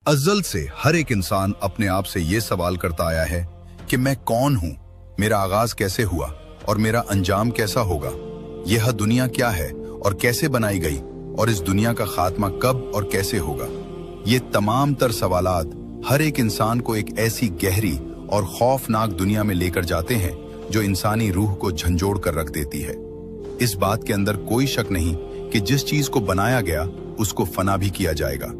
अज़ल से हर एक इंसान अपने आप से ये सवाल करता आया है कि मैं कौन हूँ, मेरा आगाज कैसे हुआ और मेरा अंजाम कैसा होगा। यह दुनिया क्या है और कैसे बनाई गई और इस दुनिया का खात्मा कब और कैसे होगा। ये तमाम तर सवालात हर एक इंसान को एक ऐसी गहरी और खौफनाक दुनिया में लेकर जाते हैं जो इंसानी रूह को झंझोड़ कर रख देती है। इस बात के अंदर कोई शक नहीं कि जिस चीज को बनाया गया उसको फना भी किया जाएगा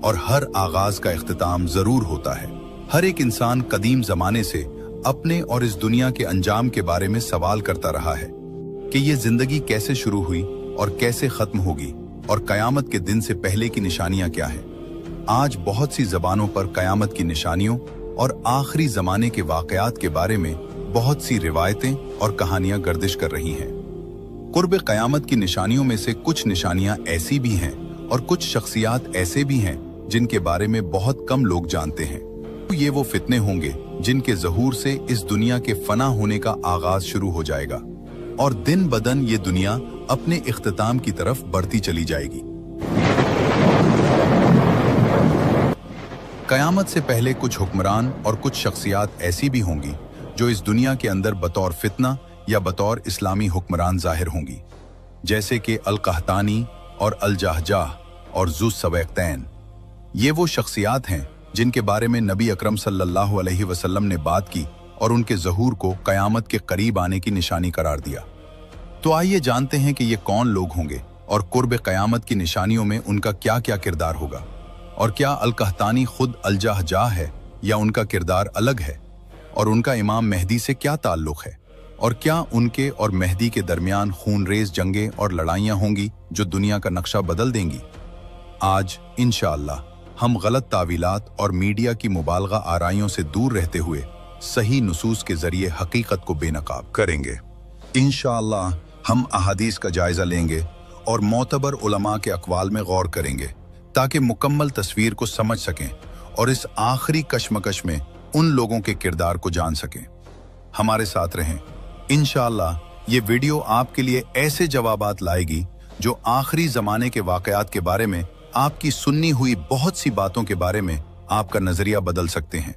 और हर आगाज का इख्तिताम जरूर होता है। हर एक इंसान कदीम जमाने से अपने और इस दुनिया के अंजाम के बारे में सवाल करता रहा है कि ये जिंदगी कैसे शुरू हुई और कैसे खत्म होगी और कयामत के दिन से पहले की निशानियां क्या हैं। आज बहुत सी जबानों पर कयामत की निशानियों और आखिरी जमाने के वाकयात के बारे में बहुत सी रिवायतें और कहानियां गर्दिश कर रही हैं। कुर्ब कयामत की निशानियों में से कुछ निशानियां ऐसी भी हैं और कुछ शख्सियात ऐसे भी हैं जिनके बारे में बहुत कम लोग जानते हैं। तो ये वो फितने होंगे जिनके ज़हूर से इस दुनिया के फना होने का आगाज शुरू हो जाएगा और दिन बदन ये दुनिया अपने इख्तिताम की तरफ बढ़ती चली जाएगी। कयामत से पहले कुछ हुक्मरान और कुछ शख्सियात ऐसी भी होंगी जो इस दुनिया के अंदर बतौर फितना या बतौर इस्लामी हुक्मरान जाहिर होंगी, जैसे कि अल-कहतानी और अल-जहजाह और ज़ुस्सवैक़तैन। ये वो शख्सियात हैं जिनके बारे में नबी अकरम सल्लल्लाहु अलैहि वसल्लम ने बात की और उनके ज़हूर को कयामत के करीब आने की निशानी करार दिया। तो आइए जानते हैं कि ये कौन लोग होंगे और कुर्ब कयामत की निशानियों में उनका क्या क्या किरदार होगा, और क्या अल-कहतानी खुद अल-जहजाह है या उनका किरदार अलग है, और उनका इमाम मेहदी से क्या ताल्लुक़ है, और क्या उनके और मेहदी के दरमियान खूनरेज जंगें और लड़ाइयाँ होंगी जो दुनिया का नक्शा बदल देंगी। आज इंशाअल्लाह हम गलत तावीलात और मीडिया की मुबालगा आराइयों से दूर रहते हुए सही नुसूस के जरिए हकीकत को बेनकाब करेंगे। इंशाअल्लाह हम अहादीस का जायजा लेंगे और मोतबर उलमा के अक़वाल में गौर करेंगे ताकि मुकम्मल तस्वीर को समझ सकें और इस आखिरी कशमकश में उन लोगों के किरदार को जान सकें। हमारे साथ रहें। इंशाअल्लाह ये वीडियो आपके लिए ऐसे जवाबात लाएगी जो आखिरी ज़माने के वाक़यात के बारे में, आपकी सुन्नी हुई बहुत सी बातों के बारे में आपका नज़रिया बदल सकते हैं।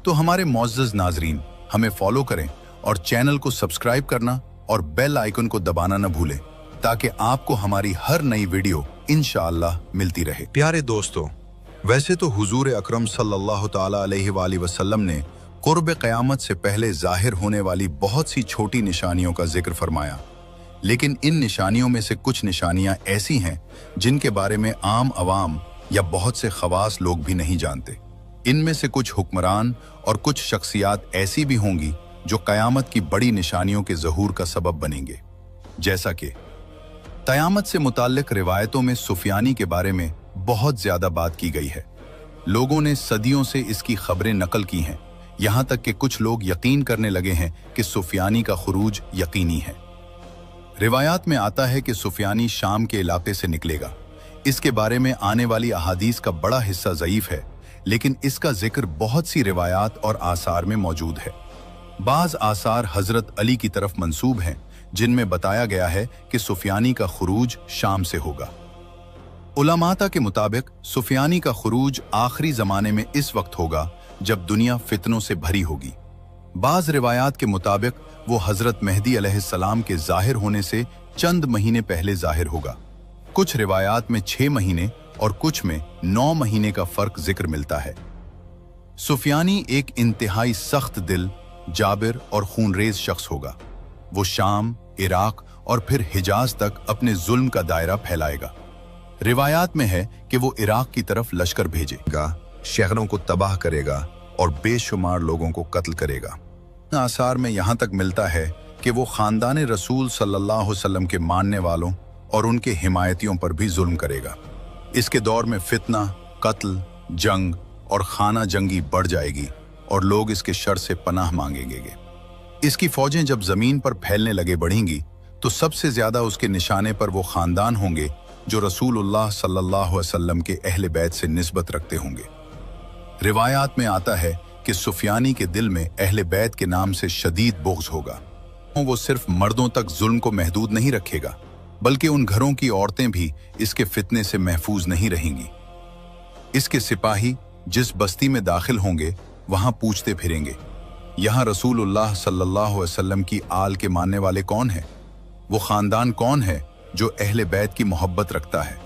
तो हमारे मुअज़्ज़ज़ नाज़रीन, हमें फॉलो करें और चैनल को सब्सक्राइब करना और बेल आइकन को दबाना न भूलें ताकि आपको हमारी हर नई वीडियो इंशाअल्लाह मिलती रहे। प्यारे दोस्तों, वैसे तो हुजूर अकरम सल्लल्लाहु ताला अलैहि वसल्लम ने कुर्ब क़यामत से पहले जाहिर होने वाली बहुत सी छोटी निशानियों का जिक्र फरमाया, लेकिन इन निशानियों में से कुछ निशानियां ऐसी हैं जिनके बारे में आम अवाम या बहुत से खवास लोग भी नहीं जानते। इनमें से कुछ हुक्मरान और कुछ शख्सियात ऐसी भी होंगी जो क़यामत की बड़ी निशानियों के ज़हूर का सबब बनेंगे। जैसा कि क़यामत से मुताल्लिक़ रिवायतों में सुफियानी के बारे में बहुत ज़्यादा बात की गई है। लोगों ने सदियों से इसकी खबरें नकल की हैं, यहाँ तक कि कुछ लोग यकीन करने लगे हैं कि सुफियानी का खुरूज यकीनी है। रिवायात में आता है कि सुफियानी शाम के इलाके से निकलेगा। इसके बारे में आने वाली अहादीस का बड़ा हिस्सा ज़ईफ है, लेकिन इसका जिक्र बहुत सी रिवायात और आसार में मौजूद है। बाज़ आसार हज़रत अली की तरफ मंसूब हैं जिनमें बताया गया है कि सुफियानी का खुरूज शाम से होगा। उलमाता के मुताबिक सुफियानी का खुरूज आखिरी ज़माने में इस वक्त होगा जब दुनिया फितनों से भरी होगी। बाज़ रिवायात के मुताबिक वो हज़रत मेहदी अलैहिस्सलाम के ज़ाहिर होने से चंद महीने पहले ज़ाहिर होगा। कुछ रिवायात में 6 महीने और कुछ में 9 महीने का फ़र्क जिक्र मिलता है। सुफियानी एक इंतहाई सख्त दिल, जाबिर और खूनरेज शख्स होगा। वो शाम, इराक और फिर हिजाज तक अपने जुल्म का दायरा फैलाएगा। रिवायात में है कि वो इराक की तरफ लश्कर भेजेगा, शहरों को तबाह करेगा और बेशुमार लोगों को कत्ल करेगा। आसार में यहाँ तक मिलता है कि वो ख़ानदान रसूल सल्लल्लाहु अलैहि वसल्लम के मानने वालों और उनके हिमायतियों पर भी जुल्म करेगा। इसके दौर में फितना, कत्ल, जंग और खाना जंगी बढ़ जाएगी और लोग इसके शर से पनाह मांगेंगे। इसकी फौजें जब ज़मीन पर फैलने लगे बढ़ेंगी तो सबसे ज़्यादा उसके निशाने पर वो ख़ानदान होंगे जो रसूलुल्लाह सल्लल्लाहु अलैहि वसल्लम के अहले बैत से निस्बत रखते होंगे। रिवायात में आता है कि सुफियानी के दिल में अहले बैत के नाम से शदीद बुग़्ज़ होगा। वो सिर्फ मर्दों तक जुल्म को महदूद नहीं रखेगा, बल्कि उन घरों की औरतें भी इसके फितने से महफूज नहीं रहेंगी। इसके सिपाही जिस बस्ती में दाखिल होंगे वहां पूछते फिरेंगे, यहाँ रसूलुल्लाह सल्लल्लाहु अलैहि वसल्लम की आल के मानने वाले कौन हैं? वो खानदान कौन है जो अहले बैत की मोहब्बत रखता है?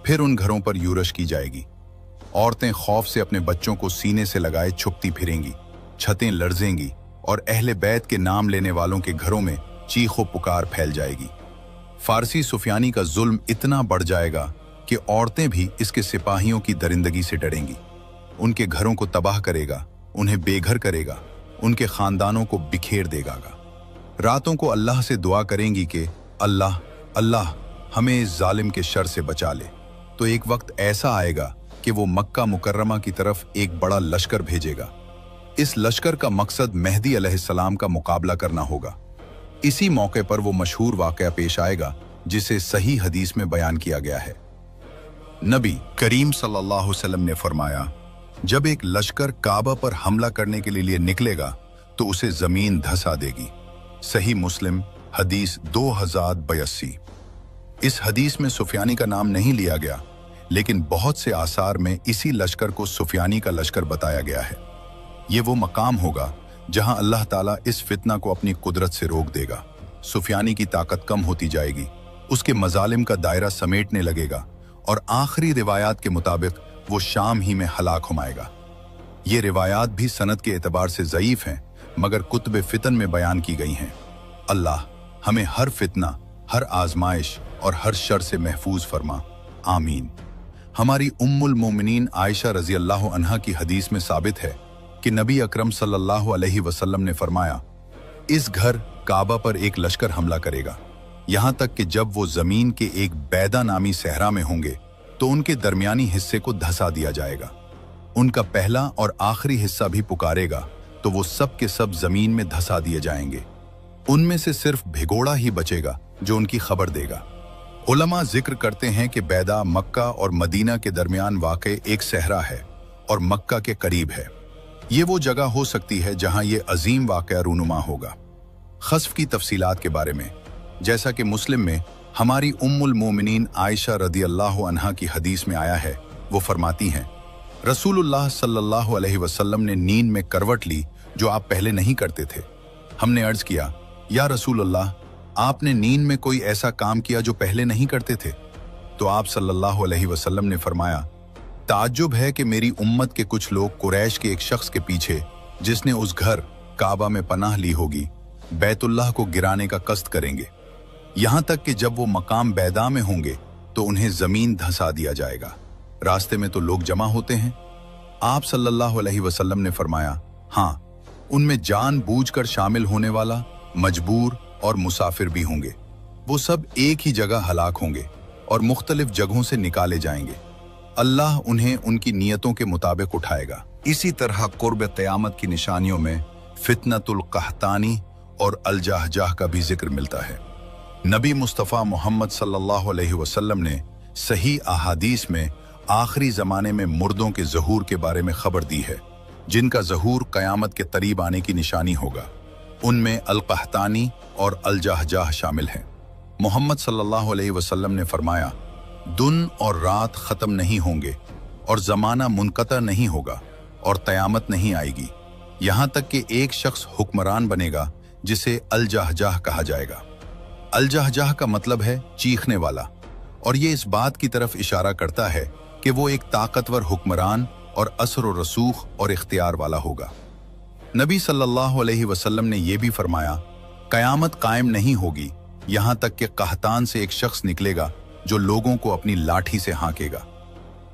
फिर उन घरों पर यूरश की जाएगी। औरतें खौफ से अपने बच्चों को सीने से लगाए छुपती फिरेंगी, छतें लर्जेंगी और अहले बैत के नाम लेने वालों के घरों में चीखो पुकार फैल जाएगी। फारसी सुफियानी का जुल्म इतना बढ़ जाएगा कि औरतें भी इसके सिपाहियों की दरिंदगी से डरेंगी। उनके घरों को तबाह करेगा, उन्हें बेघर करेगा, उनके खानदानों को बिखेर देगा। रातों को अल्लाह से दुआ करेंगी कि अल्लाह अल्लाह हमें इस जालिम के शर से बचा ले। तो एक वक्त ऐसा आएगा कि वो मक्का मुकर्रमा की तरफ एक बड़ा लश्कर भेजेगा। इस लश्कर का मकसद मेहदी अलैहिस्सलाम का मुकाबला करना होगा। इसी मौके पर वो मशहूर वाकया पेश आएगा जिसे सही हदीस में बयान किया गया है। नबी करीम सल्लल्लाहु अलैहि वसल्लम ने फरमाया, जब एक लश्कर काबा पर हमला करने के लिए निकलेगा तो उसे जमीन धंसा देगी। सही मुस्लिम हदीस 2082। इस हदीस में सुफियानी का नाम नहीं लिया गया, लेकिन बहुत से आसार में इसी लश्कर को सुफियानी का लश्कर बताया गया है। ये वो मकाम होगा जहां अल्लाह ताला इस फितना को अपनी कुदरत से रोक देगा। सुफियानी की ताकत कम होती जाएगी, उसके मजालिम का दायरा समेटने लगेगा और आखिरी रिवायात के मुताबिक वो शाम ही में हलाक हुमाएगा। ये रिवायात भी सनद के एतबार से ज़ईफ हैं, मगर कुतुब फितन में बयान की गई हैं। अल्लाह हमें हर फितना, हर आजमाइश और हर शर से महफूज फरमा, आमीन। हमारी उम्मुल मोमिनीन आयशा रजी अल्लाह अन्हा की हदीस में साबित है कि नबी अकरम सल्लल्लाहु अलैहि वसल्लम ने फरमाया, इस घर काबा पर एक लश्कर हमला करेगा, यहाँ तक कि जब वो जमीन के एक बैदा नामी सहरा में होंगे तो उनके दरमियानी हिस्से को धंसा दिया जाएगा। उनका पहला और आखिरी हिस्सा भी पुकारेगा तो वो सब के सब जमीन में धंसा दिए जाएंगे। उनमें से सिर्फ भिगोड़ा ही बचेगा जो उनकी खबर देगा। उलमा जिक्र करते हैं कि बैदा मक्का और मदीना के दरमियान वाक़े एक सहरा है और मक्का के करीब है। ये वो जगह हो सकती है जहां ये अजीम वाक़या रूनुमा होगा। खस्फ की तफसीलात के बारे में, जैसा कि मुस्लिम में हमारी उम्मुल मोमिनीन आयशा रदी अल्लाह अन्हा की हदीस में आया है, वो फरमाती हैं, रसूलुल्लाह सल्लल्लाहु अलैहि वसल्लम ने नींद में करवट ली जो आप पहले नहीं करते थे। हमने अर्ज किया, या रसूलुल्लाह, आपने नींद में कोई ऐसा काम किया जो पहले नहीं करते थे? तो आप सल्लल्लाहु अलैहि वसल्लम ने फरमाया, ताज्जुब है कि मेरी उम्मत के कुछ लोग कुरैश के एक शख्स के पीछे, जिसने उस घर काबा में पनाह ली होगी, बैतुल्लाह को गिराने का कष्ट करेंगे। यहां तक कि जब वो मकाम बैदा में होंगे तो उन्हें जमीन धंसा दिया जाएगा। रास्ते में तो लोग जमा होते हैं। आप सल्लल्लाहु अलैहि वसल्लम ने फरमाया, हाँ, उनमें जानबूझकर शामिल होने वाला, मजबूर और मुसाफिर भी होंगे। वो सब एक ही जगह हलाक होंगे और मुख्तलिफ जगहों से निकाले जाएंगे। अल्लाह उन्हें उनकी नियतों के मुताबिक उठाएगा। इसी तरह कुर्ब क़यामत की निशानियों में फितनतुल कहतानी और अल-जहजाह का भी जिक्र मिलता है। नबी मुस्तफ़ा मोहम्मद सल्लल्लाहु अलैहि वसल्लम ने सही अहादीस में आखिरी ज़माने में मुर्दों के ज़हूर के बारे में खबर दी है, जिनका ज़हूर क़यामत के करीब आने की निशानी होगा। उनमें अल-कहतानी और अल-जहजाह शामिल हैं। मोहम्मद सल्लल्लाहु अलैहि वसल्लम ने फरमाया, दिन और रात ख़त्म नहीं होंगे और ज़माना मुनक़ता नहीं होगा और क़यामत नहीं आएगी, यहाँ तक कि एक शख्स हुक्मरान बनेगा जिसे अल-जहजाह कहा जाएगा। अल-जहजाह का मतलब है चीखने वाला, और ये इस बात की तरफ इशारा करता है कि वो एक ताकतवर हुक्मरान और असर व रसूख और इख्तियार वाला होगा। नबी सल्लल्लाहु अलैहि वसल्लम ने यह भी फरमाया, क़यामत कायम नहीं होगी यहाँ तक कि कहतान से एक शख्स निकलेगा जो लोगों को अपनी लाठी से हाँकेगा।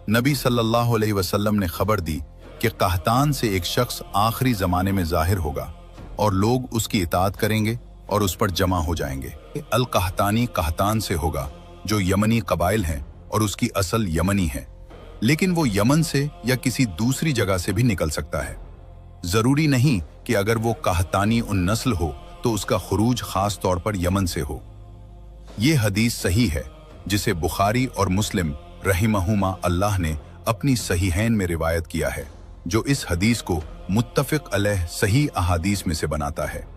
नबी सल्लल्लाहु अलैहि वसल्लम ने खबर दी कि कहतान से एक शख्स आखिरी ज़माने में ज़ाहिर होगा और लोग उसकी इताअत करेंगे और उस पर जमा हो जाएंगे। अल-कहतानी कहतान से होगा जो यमनी कबाइल हैं और उसकी असल यमनी है, लेकिन वो यमन से या किसी दूसरी जगह से भी निकल सकता है। ज़रूरी नहीं कि अगर वो कहतानी उन नस्ल हो तो उसका खुरूज खास तौर पर यमन से हो। ये हदीस सही है जिसे बुखारी और मुस्लिम रहिमहुमा अल्लाह ने अपनी सहीहैन में रिवायत किया है, जो इस हदीस को मुत्तफ़िक़ अलैह सही अहादीस में से बनाता है।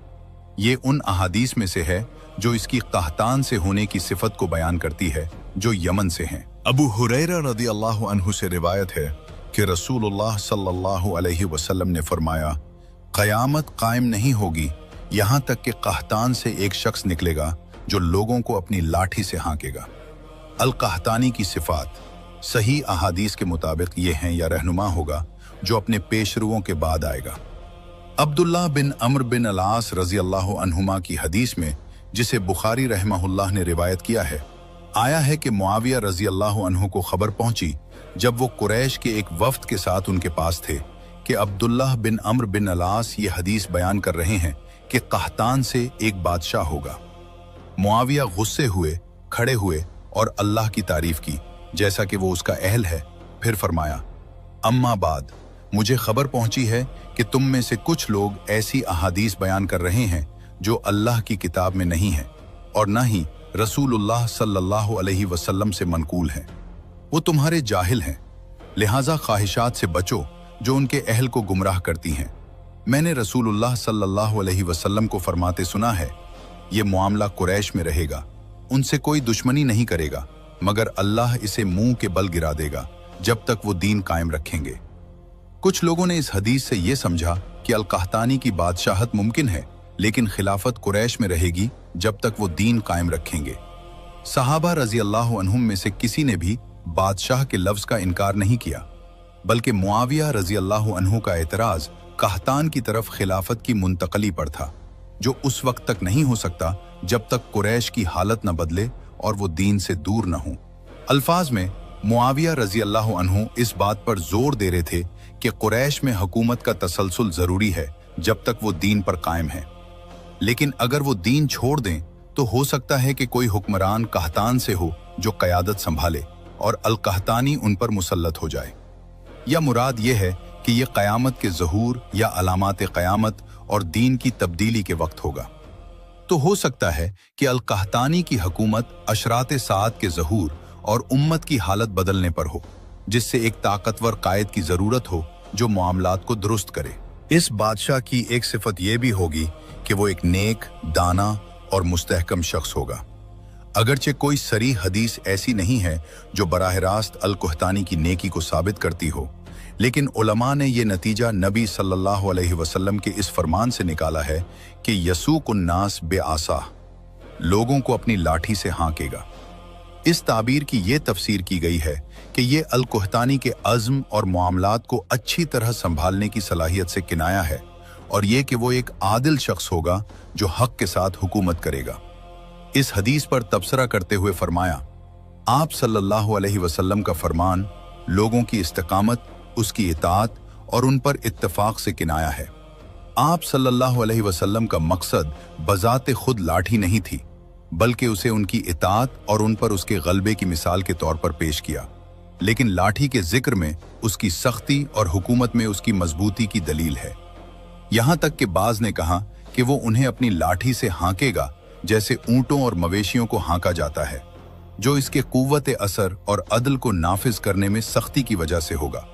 ये उन अहादीस में से है जो इसकी कहतान से होने की सिफत को बयान करती है जो यमन से हैं। अबू हुरैरा रज़ियल्लाहु अन्हु से रिवायत है कि रसूलुल्लाह सल्लल्लाहु अलैहि वसल्लम ने फरमाया, क़यामत कायम नहीं होगी यहाँ तक कि कहतान से एक शख्स निकलेगा जो लोगों को अपनी लाठी से हाँकेगा। अल-कहतानी की सिफात सही अहादीस के मुताबिक ये हैं या रहनुमा होगा जो अपने पेशरुओं के बाद आएगा। अब्दुल्लाह बिन अम्र बिन अल-आस रज़ी अल्लाह अन्हुमा की हदीस में, जिसे बुखारी रहमहुल्लाह ने रिवायत किया है, आया है कि मुआविया रज़ी अल्लाह अन्हु को खबर पहुंची जब वो कुरैश के एक वफ्द के साथ उनके पास थे कि अब्दुल्लाह बिन अम्र बिन अल-आस ये हदीस बयान कर रहे हैं कि कहतान से एक बादशाह होगा। मुआविया गुस्से हुए, खड़े हुए और अल्लाह की तारीफ की जैसा कि वो उसका अहल है। फिर फरमाया, अम्मा बाद, मुझे खबर पहुंची है कि तुम में से कुछ लोग ऐसी अहादीस बयान कर रहे हैं जो अल्लाह की किताब में नहीं है और न ही रसूलुल्लाह सल्लल्लाहु अलैहि वसल्लम से मनकूल हैं। वो तुम्हारे जाहिल हैं, लिहाजा ख्वाहिशात से बचो जो उनके अहल को गुमराह करती हैं। मैंने रसूलुल्लाह सल्लल्लाहु अलैहि वसल्लम को फरमाते सुना है, ये मामला कुरैश में रहेगा, उनसे कोई दुश्मनी नहीं करेगा मगर अल्लाह इसे मुंह के बल गिरा देगा जब तक वो दीन कायम रखेंगे। कुछ लोगों ने इस हदीस से ये समझा कि अल-कहतानी की बादशाहत मुमकिन है लेकिन खिलाफत कुरैश में रहेगी जब तक वो दीन कायम रखेंगे। सहाबा रजी अल्लाह अन्हुम में से किसी ने भी बादशाह के लफ्ज का इनकार नहीं किया, बल्कि मुआविया रजी अल्लाह अन्हु का एतराज कहतान की तरफ खिलाफत की मुंतकली पर था, जो उस वक्त तक नहीं हो सकता जब तक कुरैश की हालत न बदले और वो दीन से दूर न हो। अल्फाज में मुआविया रजी अल्लाह अन्हु इस बात पर जोर दे रहे थे कि कुरैश में हुकूमत का तसलसल जरूरी है जब तक वो दीन पर कायम है, लेकिन अगर वो दीन छोड़ दें तो हो सकता है कि कोई हुक्मरान कहतान से हो जो क़यादत संभाले और अल-कहतानी उन पर मुसल्लत हो जाए। या मुराद ये है कि ये क़यामत के ज़हूर या अलामात क़यामत और दीन की तब्दीली के वक्त होगा। तो हो सकता है कि अल-कहतानी की हुकूमत अशरात सात के ज़हूर और उम्मत की हालत बदलने पर हो, जिससे एक ताकतवर कायद की ज़रूरत हो जो मामलात को दुरुस्त करे। इस बादशाह की एक सिफत यह भी होगी कि वो एक नेक, दाना और मुस्तहकम शख्स होगा। अगरचे कोई सरी हदीस ऐसी नहीं है जो बराह रास्त अल-कहतानी की नेकी को साबित करती हो, लेकिन उलमा ने यह नतीजा नबी सल्लल्लाहु अलैहि वसल्लम के इस फरमान से निकाला है कि यसूकुन नास बेआसा, लोगों को अपनी लाठी से हाँकेगा। इस ताबीर की ये तफसीर की गई है कि ये अल-कहतानी के अज़्म और मामलात को अच्छी तरह संभालने की सलाहियत से किनाया है और ये कि वो एक आदिल शख्स होगा जो हक के साथ हुकूमत करेगा। इस हदीस पर तबसरा करते हुए फरमाया, आप सल्लल्लाहु अलैहि वसल्लम का फरमान लोगों की इस्तिकामत, उसकी इताअत और उन पर इत्तफाक से किनाया है। आप सल्लल्लाहु अलैहि वसल्लम का मकसद बजाते खुद लाठी नहीं थी, बल्कि उसे उनकी इताअत और उन पर उसके गलबे की मिसाल के तौर पर पेश किया, लेकिन लाठी के जिक्र में उसकी सख्ती और हुकूमत में उसकी मजबूती की दलील है। यहां तक कि बाज ने कहा कि वो उन्हें अपनी लाठी से हाँकेगा जैसे ऊंटों और मवेशियों को हाँका जाता है, जो इसके कुव्वत असर और अदल को नाफिज करने में सख्ती की वजह से होगा।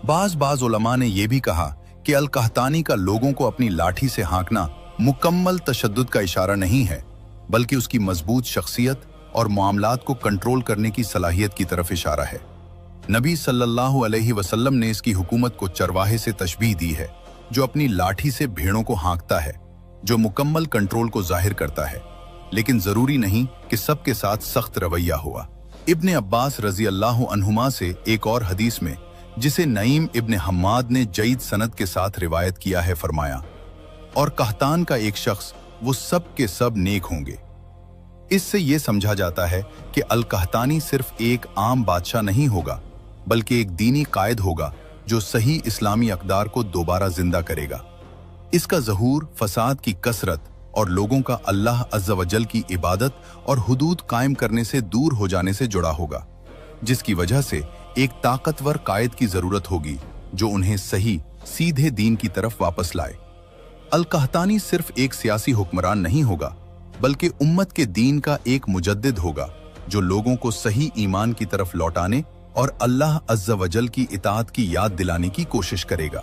बाज उलमा ने यह भी कहा कि अल-कहतानी का लोगों को अपनी लाठी से हाँकना मुकम्मल तशद्दुद का इशारा नहीं है, बल्कि उसकी मजबूत शख्सियत और मामलात को कंट्रोल करने की सलाहियत की तरफ इशारा है। नबी सल्लल्लाहु अलैहि वसल्लम ने इसकी हुकूमत को चरवाहे से तशबीह दी है, जो अपनी लाठी से भेड़ों को हाँकता है, जो मुकम्मल कंट्रोल को जाहिर करता है, लेकिन जरूरी नहीं कि सबके साथ सख्त रवैया हुआ। इब्ने अब्बास रजी अल्लाह अन्हुमा से एक और हदीस में, जिसे नईम इब्ने हम्माद ने जयीद सनद के साथ रिवायत किया है, फरमाया, और कहतान का एक शख्स, वो सब के सब नेक होंगे। इससे यह समझा जाता है कि अल-कहतानी सिर्फ एक आम बादशाह नहीं होगा, बल्कि एक दीनी कायद होगा जो सही इस्लामी अक़दार को दोबारा जिंदा करेगा। इसका ज़हूर फसाद की कसरत और लोगों का अल्लाह अज़्ज़ा वजल की इबादत और हुदूद कायम करने से दूर हो जाने से जुड़ा होगा, जिसकी वजह से एक ताकतवर कायद की ज़रूरत होगी जो उन्हें सही सीधे दीन की तरफ वापस लाए। अल-कहतानी सिर्फ एक सियासी हुक्मरान नहीं होगा, बल्कि उम्मत के दीन का एक मुजद्दिद होगा जो लोगों को सही ईमान की तरफ लौटाने और अल्लाह अज़्ज़ा वजल की इताअत की याद दिलाने की कोशिश करेगा।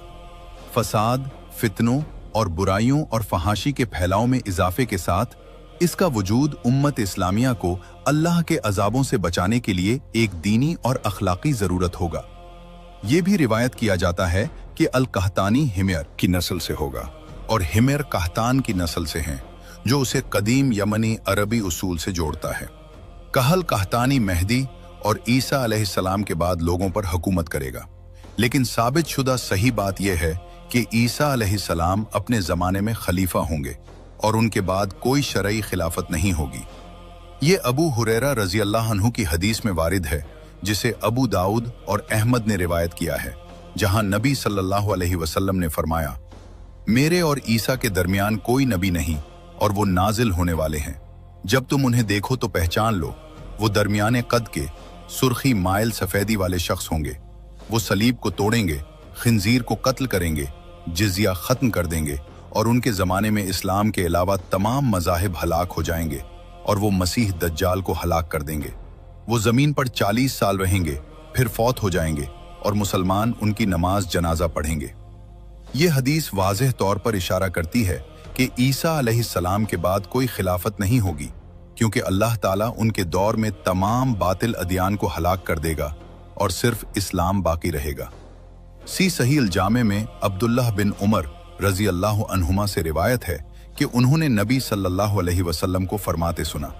फसाद, फितनों और बुराइयों और फहाशी के फैलाव में इजाफे के साथ इसका वजूद उम्मत इस्लामिया को अल्लाह के अजाबों से बचाने के लिए एक दीनी और अखलाकी ज़रूरत होगा। ये भी रिवायत किया जाता है कि अल-कहतानी हिमयर की नस्ल से होगा और हिमयर कहतान की नस्ल से हैं, जो उसे कदीम यमनी अरबी उसूल से जोड़ता है। कहल कहतानी मेहदी और ईसा अलैहिस्सलाम के बाद लोगों पर हुकूमत करेगा, लेकिन साबित शुदा सही बात यह है कि ईसा अलैहिस्सलाम अपने ज़माने में खलीफा होंगे और उनके बाद कोई शरई खिलाफत नहीं होगी। ये अबू हुरैरा रज़ी अल्लाह अन्हु की हदीस में वारिद है, जिसे अबू दाऊद और अहमद ने रिवायत किया है, जहां नबी सल्लल्लाहु अलैहि वसल्लम ने फरमाया, मेरे और ईसा के दरमियान कोई नबी नहीं और वो नाजिल होने वाले हैं। जब तुम उन्हें देखो तो पहचान लो, वो दरमियाने कद के सुर्खी माइल सफ़ेदी वाले शख्स होंगे। वो सलीब को तोड़ेंगे, खिंजीर को कत्ल करेंगे, जिजिया ख़त्म कर देंगे और उनके ज़माने में इस्लाम के अलावा तमाम मज़ाहिब हलाक हो जाएंगे और वो मसीह दज्जाल को हलाक कर देंगे। वो ज़मीन पर 40 साल रहेंगे, फिर फौत हो जाएंगे और मुसलमान उनकी नमाज जनाजा पढ़ेंगे। ये हदीस वाज़ेह तौर पर इशारा करती है कि ईसा अलैहिस्सलाम के बाद कोई खिलाफत नहीं होगी, क्योंकि अल्लाह ताला उनके दौर में तमाम बातिल अदियान को हलाक कर देगा और सिर्फ इस्लाम बाकी रहेगा। सहीह जामे में अब्दुल्लाह बिन उमर रज़ी अल्लाह अन्हुमा से रिवायत है कि उन्होंने नबी सल्लल्लाहु अलैहि वसल्लम को फरमाते सुना,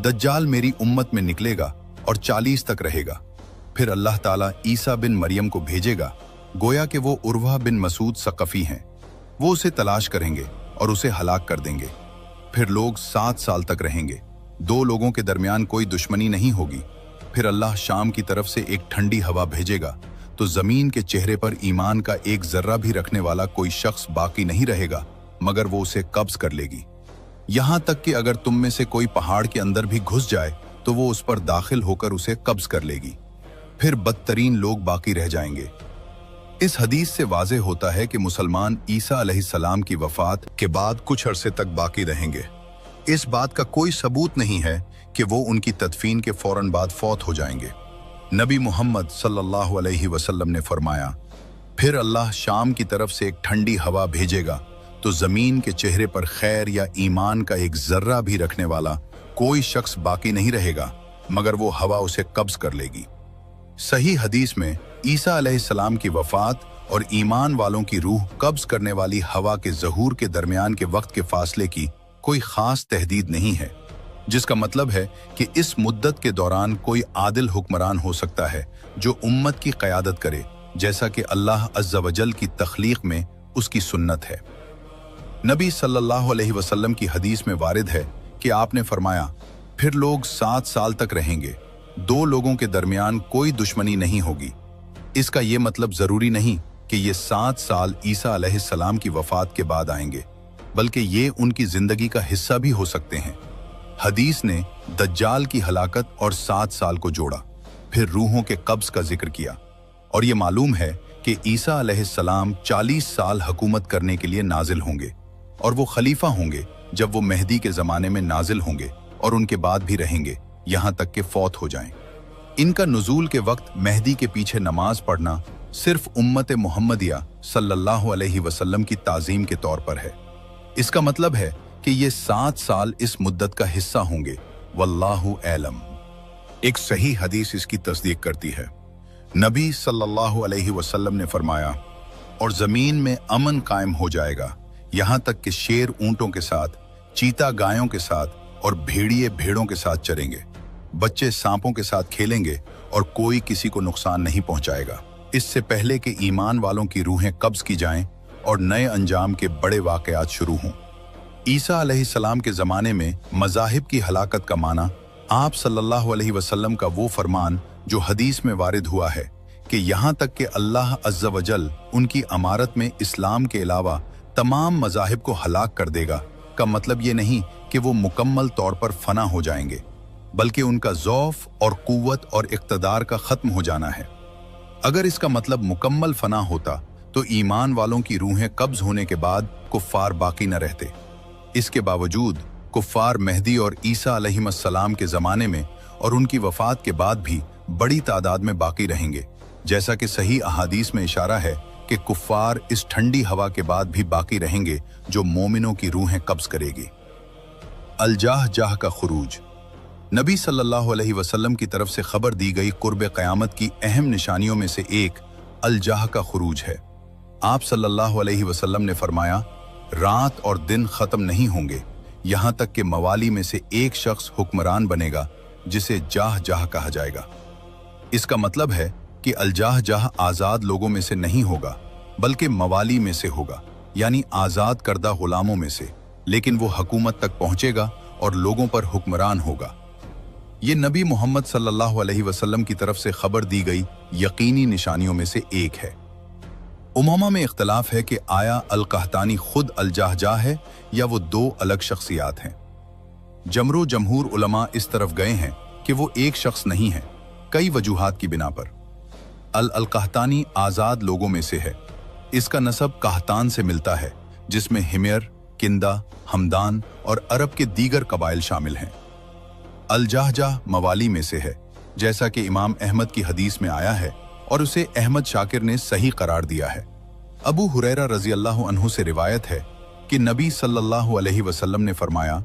दज्जाल मेरी उम्मत में निकलेगा और 40 तक रहेगा। फिर अल्लाह ताला ईसा बिन मरियम को भेजेगा, गोया कि वो उर्वा बिन मसूद सकफी हैं। वो उसे तलाश करेंगे और उसे हलाक कर देंगे। फिर लोग 7 साल तक रहेंगे, 2 लोगों के दरमियान कोई दुश्मनी नहीं होगी। फिर अल्लाह शाम की तरफ से एक ठंडी हवा भेजेगा, तो जमीन के चेहरे पर ईमान का एक जर्रा भी रखने वाला कोई शख्स बाकी नहीं रहेगा, मगर वो उसे कब्ज कर लेगी। यहां तक कि अगर तुम में से कोई पहाड़ के अंदर भी घुस जाए तो वो उस पर दाखिल होकर उसे कब्ज कर लेगी। फिर बदतरीन लोग बाकी रह जाएंगे। इस हदीस से वाज़े होता है कि मुसलमान ईसा अलैहिस्सलाम की वफात के बाद कुछ अरसे तक बाकी रहेंगे। इस बात का कोई सबूत नहीं है कि वो उनकी तदफीन के फौरन बाद फौत हो जाएंगे। नबी मोहम्मद सल्लल्लाहु अलैहि वसल्लम ने फरमाया, फिर अल्लाह शाम की तरफ से एक ठंडी हवा भेजेगा, तो जमीन के चेहरे पर खैर या ईमान का एक जर्रा भी रखने वाला कोई शख्स बाकी नहीं रहेगा, मगर वो हवा उसे कब्ज कर लेगी। सही हदीस में ईसा अलैहिस्सलाम की वफात और ईमान वालों की रूह कब्ज करने वाली हवा के ज़हूर के दरमियान के वक्त के फासले की कोई खास तहदीद नहीं है, जिसका मतलब है कि इस मुद्दत के दौरान कोई आदिल हुक्मरान हो सकता है जो उम्मत की क़यादत करे, जैसा कि अल्लाह अज़्ज़ा वजल की तख्लीक में उसकी सुन्नत है। नबी सल्लल्लाहु अलैहि वसल्लम की हदीस में वारिद है कि आपने फरमाया, फिर लोग 7 साल तक रहेंगे, 2 लोगों के दरमियान कोई दुश्मनी नहीं होगी। इसका ये मतलब ज़रूरी नहीं कि ये 7 साल ईसा अलैहिस्सलाम की वफ़ात के बाद आएंगे, बल्कि ये उनकी ज़िंदगी का हिस्सा भी हो सकते हैं। हदीस ने दज्जाल की हलाकत और 7 साल को जोड़ा, फिर रूहों के कब्ज का जिक्र किया, और ये मालूम है कि ईसा अलैहिस्सलाम 40 साल हुकूमत करने के लिए नाजिल होंगे और वो खलीफा होंगे जब वो मेहदी के ज़माने में नाजिल होंगे और उनके बाद भी रहेंगे यहाँ तक कि फौत हो जाएं। इनका नुज़ूल के वक्त मेहदी के पीछे नमाज पढ़ना सिर्फ उम्मत मुहम्मदिया सल्लल्लाहु अलैहि वसल्लम की ताज़ीम के तौर पर है। इसका मतलब है कि ये 7 साल इस मुद्दत का हिस्सा होंगे। वल्लाहु आलम। एक सही हदीस इसकी तस्दीक करती है। नबी सल्लल्लाहु अलैहि वसल्लम ने फरमाया, और ज़मीन में अमन कायम हो जाएगा, यहाँ तक कि शेर ऊँटों के साथ, चीता गायों के साथ और भेड़िए भेड़ों के साथ चरेंगे। बच्चे सांपों के साथ खेलेंगे और कोई किसी को नुकसान नहीं पहुंचाएगा, इससे पहले कि ईमान वालों की रूहें कब्ज की जाएं और नए अंजाम के बड़े वाकयात शुरू हों। ईसा अलैहिस्सलाम के ज़माने में मज़ाहिब की हलाकत का माना आप सल्लल्लाहु अलैहि वसल्लम का वो फरमान जो हदीस में वारिद हुआ है कि यहाँ तक कि अल्लाह अज़्ज़ा वजल उनकी अमारत में इस्लाम के अलावा तमाम मज़ाहिब को हलाक कर देगा, का मतलब ये नहीं कि वो मुकम्मल तौर पर फना हो जाएंगे, बल्कि उनका ज़ौफ़ और क़ुव्वत और इक़्तिदार का ख़त्म हो जाना है। अगर इसका मतलब मुकम्मल फना होता तो ईमान वालों की रूहें कब्ज़ होने के बाद कुफ़ार बाकी न रहते। इसके बावजूद कुफ़ार मेहदी और ईसा अलैहिस्सलाम के ज़माने में और उनकी वफ़ात के बाद भी बड़ी तादाद में बाकी रहेंगे, जैसा कि सही अहादीस में इशारा है कि कुफ़ार इस ठंडी हवा के बाद भी बाकी रहेंगे जो मोमिनों की रूहें कब्ज़ करेगी। अलजाह जाह का खुरूज। नबी सल्लल्लाहु अलैहि वसल्लम की तरफ से खबर दी गई कुर्ब क़यामत की अहम निशानियों में से एक अलजाह का खुरूज है। आप सल्लल्लाहु अलैहि वसल्लम ने फरमाया, रात और दिन खत्म नहीं होंगे यहां तक कि मवाली में से एक शख्स हुक्मरान बनेगा जिसे जाह जाह कहा जाएगा। इसका मतलब है कि अलजाह जाह आजाद लोगों में से नहीं होगा बल्कि मवाली में से होगा, यानी आजाद करदा गुलामों में से, लेकिन वो हुकूमत तक पहुंचेगा और लोगों पर हुक्मरान होगा। ये नबी मोहम्मद सल्लल्लाहु अलैहि वसल्लम की तरफ से खबर दी गई यकीनी निशानियों में से एक है। उमामा में इख्तलाफ है कि आया अल-कहतानी खुद अल-जाहजाह है या वो दो अलग शख्सियात हैं। जमरो जमहूर उलमा इस तरफ गए हैं कि वो एक शख्स नहीं है, कई वजूहात की बिना पर। अल-कहतानी आजाद लोगों में से है। इसका नसब कहतान से मिलता है जिसमें हिमयर, किंदा, हमदान और अरब के दीगर कबाइल शामिल हैं। अल-जाहजाह मवाली में से है, जैसा कि इमाम अहमद की हदीस में आया है और उसे अहमद शाकिर ने सही करार दिया है। अबू हुरैरा रजी अल्लाह अन्हु से रिवायत है कि नबी सल्लल्लाहु अलैहि वसल्लम ने फरमाया,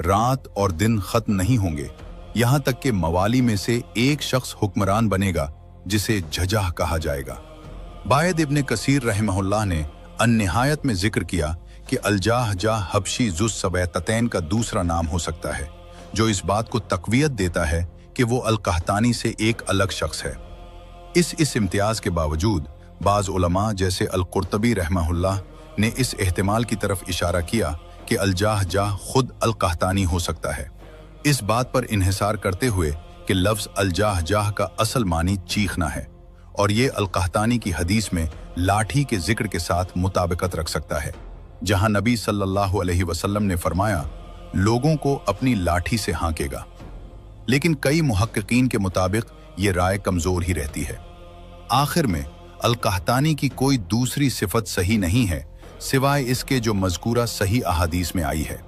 रात और दिन खत्म नहीं होंगे यहां तक कि मवाली में से एक शख्स हुक्मरान बनेगा जिसे झजाह कहा जाएगा। बायद इब्ने कसीर रहमहुल्लाह ने अन-निहायत में जिक्र किया कि अल-जाहजाह हबशी जुस सबैततैन का दूसरा नाम हो सकता है, जो इस बात को तकवीयत देता है कि वो अल-कहतानी से एक अलग शख्स है। इस इम्तियाज के बावजूद बाज उलमा जैसे अल-कुर्तबी रहमहुल्लाह ने इस एहतिमाल की तरफ इशारा किया कि अल-जाहजाह खुद अल-कहतानी हो सकता है, इस बात पर इन्हिसार करते हुए कि लफ्ज अल-जाहजाह का असल मानी चीखना है और ये अल-कहतानी की हदीस में लाठी के जिक्र के साथ मुताबिकत रख सकता है, जहां नबी सल्लल्लाहु अलैहि वसल्लम ने फरमाया, लोगों को अपनी लाठी से हाँकेगा। लेकिन कई मुहक्किकीन के मुताबिक ये राय कमजोर ही रहती है। आखिर में अल-कहतानी की कोई दूसरी सिफत सही नहीं है सिवाय इसके जो मज़कूरा सही अहादीस में आई है।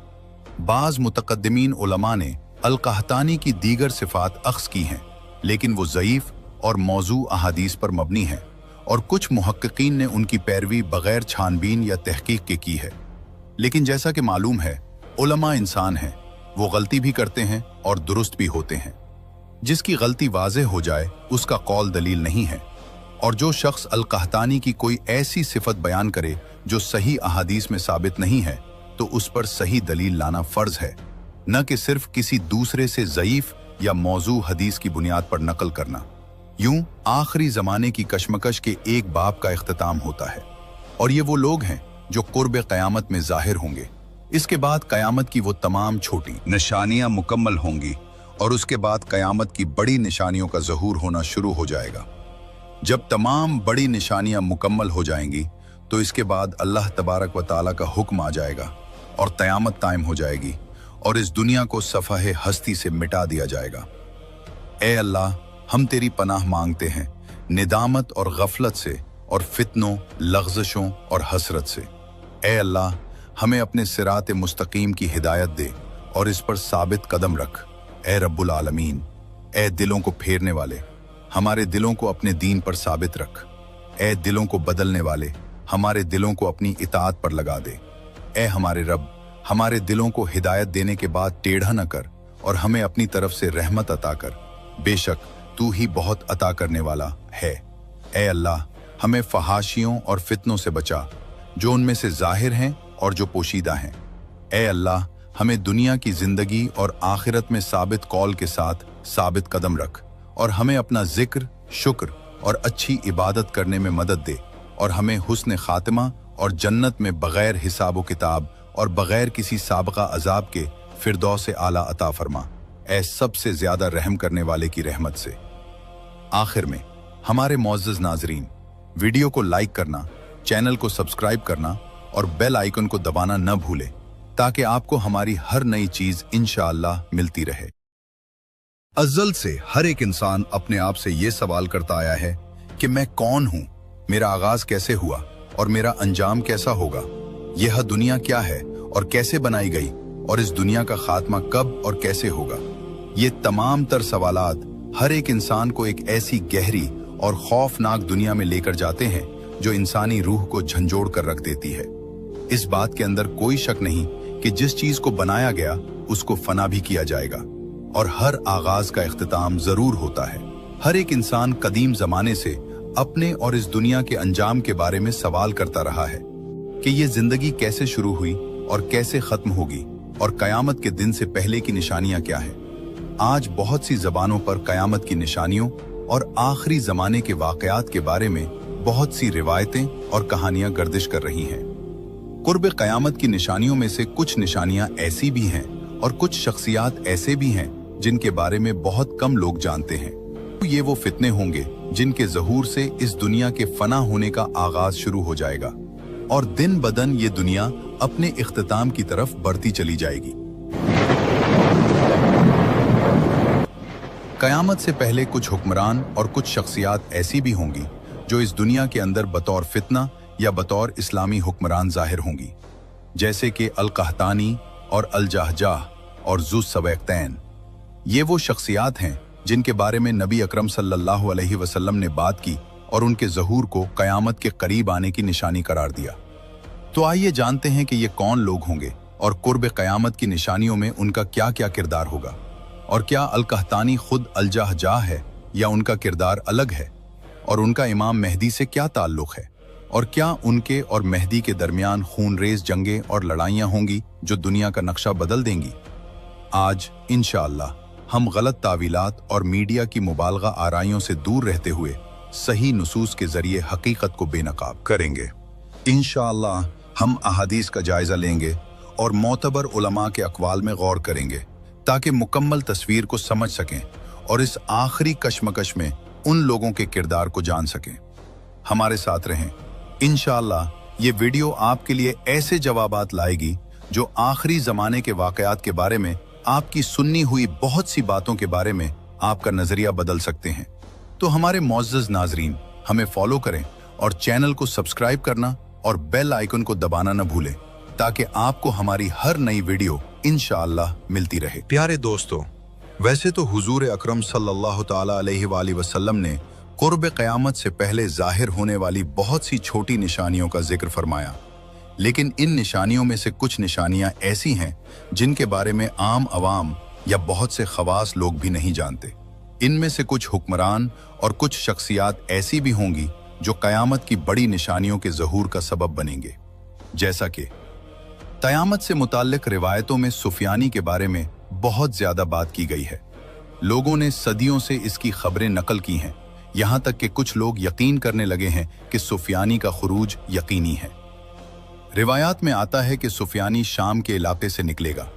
बाज मुतक़द्दिमीन उलमा ने अल-कहतानी की दीगर सिफात अख्स की हैं, लेकिन वो ज़ईफ़ और मौजू अहादीस पर मबनी है और कुछ मुहक्किकीन ने उनकी पैरवी बगैर छानबीन या तहकीक के की है। लेकिन जैसा कि मालूम है, उलमा इंसान हैं, वो गलती भी करते हैं और दुरुस्त भी होते हैं। जिसकी गलती वाज़ेह हो जाए उसका कौल दलील नहीं है, और जो शख्स अल-कहतानी की कोई ऐसी सिफत बयान करे जो सही अहादीस में साबित नहीं है, तो उस पर सही दलील लाना फर्ज है, न कि सिर्फ किसी दूसरे से ज़ईफ़ या मौजू हदीस की बुनियाद पर नकल करना। यूं आखिरी ज़माने की कशमकश के एक बाब का इख्तिताम होता है, और ये वो लोग हैं जो कुर्ब क़यामत में ज़ाहिर होंगे। इसके बाद क़यामत की वो तमाम छोटी निशानियां मुकम्मल होंगी और उसके बाद क़यामत की बड़ी निशानियों का ज़हूर होना शुरू हो जाएगा। जब तमाम बड़ी निशानियां मुकम्मल हो जाएंगी तो इसके बाद अल्लाह तबारक व ताला का हुक्म आ जाएगा और क़यामत कायम हो जाएगी और इस दुनिया को सफ़हे हस्ती से मिटा दिया जाएगा। ए अल्लाह, हम तेरी पनाह मांगते हैं निदामत और गफलत से और फितनों, लग़ज़शों और हसरत से। ए अल्लाह, हमें अपने सिरात मुस्तकीम की हिदायत दे और इस पर साबित कदम रख। ए रब्बुल आलमीन, ए दिलों को फेरने वाले, हमारे दिलों को अपने दीन पर साबित रख। ए दिलों को बदलने वाले, हमारे दिलों को अपनी इताअत पर लगा दे। ए हमारे रब, हमारे दिलों को हिदायत देने के बाद टेढ़ा न कर और हमें अपनी तरफ से रहमत अता कर, बेशक तू ही बहुत अता करने वाला है। ए अल्लाह, हमें फहाशियों और फितनों से बचा, जो उनमें से जाहिर हैं और जो पोशीदा हैं। ए अल्लाह, हमें दुनिया की जिंदगी और आखिरत में साबित कौल के साथ साबित कदम रख और हमें अपना जिक्र, शुक्र और अच्छी इबादत करने में मदद दे और हमें हुस्न खातिमा और जन्नत में बगैर हिसाब व किताब और बगैर किसी साबका अजाब के फिरदौस आला अता फरमा, ए सबसे ज्यादा रहम करने वाले की रहमत से। आखिर में हमारे मुअज़्ज़ज़ नाज़रीन, वीडियो को लाइक करना, चैनल को सब्सक्राइब करना और बेल आइकन को दबाना न भूलें ताकि आपको हमारी हर नई चीज इंशाअल्लाह मिलती रहे। अज़ल से हर एक इंसान अपने आप से ये सवाल करता आया है कि मैं कौन हूं, मेरा आगाज कैसे हुआ और मेरा अंजाम कैसा होगा, यह दुनिया क्या है और कैसे बनाई गई और इस दुनिया का खात्मा कब और कैसे होगा। ये तमाम तर सवालात हर एक इंसान को एक ऐसी गहरी और खौफनाक दुनिया में लेकर जाते हैं जो इंसानी रूह को झंझोड़ कर रख देती है। इस बात के अंदर कोई शक नहीं कि जिस चीज को बनाया गया उसको फना भी किया जाएगा और हर आगाज का इख्तिताम जरूर होता है। हर एक इंसान कदीम जमाने से अपने और इस दुनिया के अंजाम के बारे में सवाल करता रहा है कि ये जिंदगी कैसे शुरू हुई और कैसे खत्म होगी और कयामत के दिन से पहले की निशानियां क्या हैं। आज बहुत सी जबानों पर कयामत की निशानियों और आखिरी जमाने के वाकयात के बारे में बहुत सी रिवायतें और कहानियां गर्दिश कर रही हैं। कुर्ब कयामत की निशानियों में से कुछ निशानियां ऐसी भी हैं और कुछ शख्सियात ऐसे भी हैं जिनके बारे में बहुत कम लोग जानते हैं। ये वो फितने होंगे जिनके ज़हूर से इस दुनिया के फना होने का आगाज शुरू हो जाएगा और दिन बदन ये दुनिया अपने इख्तिताम की तरफ बढ़ती चली जाएगी। कयामत से पहले कुछ हुक्मरान और कुछ शख्सियात ऐसी भी होंगी जो इस दुनिया के अंदर बतौर फितना या बतौर इस्लामी हुक्मरान जाहिर होंगी, जैसे कि अल-कहतानी और अल-जहजाह और ज़ुस्सवैक़तैन। ये वो शख्सियात हैं जिनके बारे में नबी अकरम सल्लल्लाहु अलैहि वसल्लम ने बात की और उनके ज़हूर को कयामत के करीब आने की निशानी करार दिया। तो आइए जानते हैं कि ये कौन लोग होंगे और कुर्ब कयामत की निशानियों में उनका क्या क्या किरदार होगा, और क्या अल-कहतानी खुद अल-जहजाह है या उनका किरदार अलग है, और उनका इमाम मेहदी से क्या ताल्लुक़ है, और क्या उनके और मेहदी के दरमियान खूनरेज जंगें और लड़ाइयाँ होंगी जो दुनिया का नक्शा बदल देंगी। आज इंशाअल्लाह हम गलत तावीलात और मीडिया की मुबालगा आराइयों से दूर रहते हुए सही नुसूस के जरिए हकीकत को बेनकाब करेंगे। इंशाअल्लाह हम अहादीस का जायजा लेंगे और मोतबर उलमा के अक़वाल में गौर करेंगे ताकि मुकम्मल तस्वीर को समझ सकें और इस आखिरी कशमकश में उन लोगों के किरदार को जान सकें। हमारे साथ रहें। इंशाअल्लाह ये वीडियो आपके लिए ऐसे जवाबात लाएगी जो आखिरी ज़माने के वाक़यात के बारे में, आपकी सुन्नी हुई बहुत सी बातों के बारे में आपका नजरिया बदल सकते हैं। तो हमारे मुअज़्ज़ज़ नाज़रीन, हमें फॉलो करें और चैनल को सब्सक्राइब करना और बेल आइकन को दबाना न भूलें ताकि आपको हमारी हर नई वीडियो इंशाअल्लाह मिलती रहे। प्यारे दोस्तों, वैसे तो हुजूर अकरम सल्लल्लाहु ताला अलैहि वसल्लम ने कुर्ब क़यामत से पहले जाहिर होने वाली बहुत सी छोटी निशानियों का जिक्र फरमाया, लेकिन इन निशानियों में से कुछ निशानियां ऐसी हैं जिनके बारे में आम अवाम या बहुत से खवास लोग भी नहीं जानते। इनमें से कुछ हुक्मरान और कुछ शख्सियात ऐसी भी होंगी जो कयामत की बड़ी निशानियों के ज़हूर का सबब बनेंगे। जैसा कि कयामत से मुताल्लिक रिवायतों में सुफियानी के बारे में बहुत ज़्यादा बात की गई है। लोगों ने सदियों से इसकी खबरें नकल की हैं, यहाँ तक कि कुछ लोग यकीन करने लगे हैं कि सुफियानी का खुरूज यकीनी है। रिवायात में आता है कि सुफियानी शाम के इलाके से निकलेगा।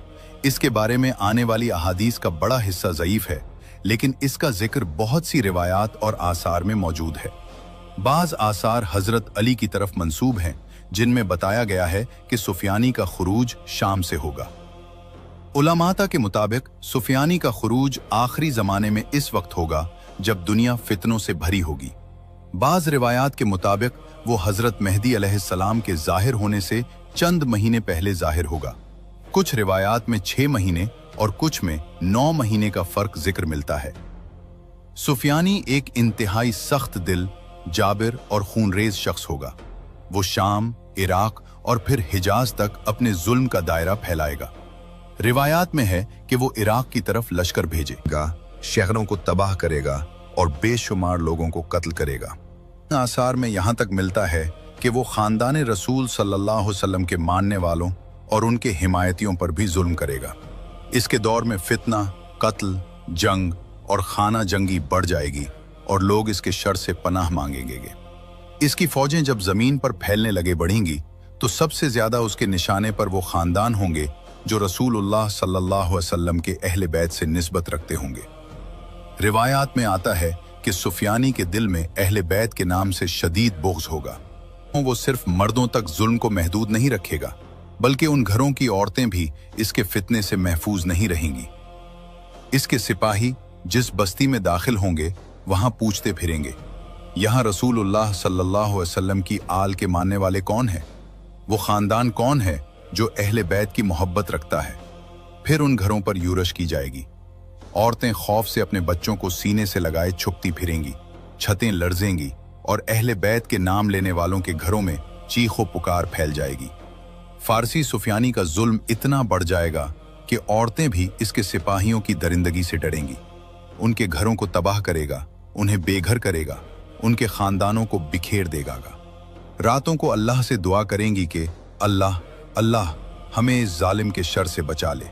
इसके बारे में आने वाली अहादीस का बड़ा हिस्सा ज़ईफ है, लेकिन इसका जिक्र बहुत सी रिवायात और आसार में मौजूद है। बाज़ आसार हज़रत अली की तरफ मंसूब हैं जिनमें बताया गया है कि सुफियानी का खुरूज शाम से होगा। उलमाता के मुताबिक सुफियानी का खुरूज आखिरी ज़माने में इस वक्त होगा जब दुनिया फितनों से भरी होगी। बाज़ रिवायात के मुताबिक वो हज़रत मेहदी अलैहिस्सलाम के ज़ाहिर होने से चंद महीने पहले ज़ाहिर होगा। कुछ रिवायात में 6 महीने और कुछ में 9 महीने का फ़र्क जिक्र मिलता है। सुफियानी एक इंतहाई सख्त दिल, जाबिर और खूनरेज शख्स होगा। वो शाम, इराक और फिर हिजाज तक अपने जुल्म का दायरा फैलाएगा। रिवायात में है कि वो इराक की तरफ लश्कर भेजेगा, शहरों को तबाह करेगा और बेशुमार लोगों को कत्ल करेगा। आसार में यहाँ तक मिलता है कि वो ख़ानदान रसूल सल्लल्लाहु अलैहि वसल्लम के मानने वालों और उनके हिमायतियों पर भी जुल्म करेगा। इसके दौर में फितना, कत्ल, जंग और खाना जंगी बढ़ जाएगी और लोग इसके शर से पनाह मांगेंगे। इसकी फौजें जब ज़मीन पर फैलने लगे बढ़ेंगी तो सबसे ज़्यादा उसके निशाने पर वो ख़ानदान होंगे जो रसूलुल्लाह सल्लल्लाहु अलैहि वसल्लम के अहले बैत से निस्बत रखते होंगे। रिवायात में आता है कि सुफियानी के दिल में अहले बैत के नाम से शदीद बुग़्ज़ होगा। वो सिर्फ मर्दों तक जुल्म को महदूद नहीं रखेगा, बल्कि उन घरों की औरतें भी इसके फितने से महफूज नहीं रहेंगी। इसके सिपाही जिस बस्ती में दाखिल होंगे वहां पूछते फिरेंगे, यहाँ रसूलुल्लाह सल्लल्लाहु अलैहि वसल्लम की आल के मानने वाले कौन हैं? वो ख़ानदान कौन है जो अहले बैत की मोहब्बत रखता है? फिर उन घरों पर यूरश की जाएगी। औरतें खौफ से अपने बच्चों को सीने से लगाए छुपती फिरेंगी, छतें लर्जेंगी और अहले बैत के नाम लेने वालों के घरों में चीखो पुकार फैल जाएगी। फारसी सुफियानी का जुल्म इतना बढ़ जाएगा कि औरतें भी इसके सिपाहियों की दरिंदगी से डरेंगी। उनके घरों को तबाह करेगा, उन्हें बेघर करेगा, उनके खानदानों को बिखेर देगा। रातों को अल्लाह से दुआ करेंगी कि अल्लाह अल्लाह हमें इस जालिम के शर से बचा ले।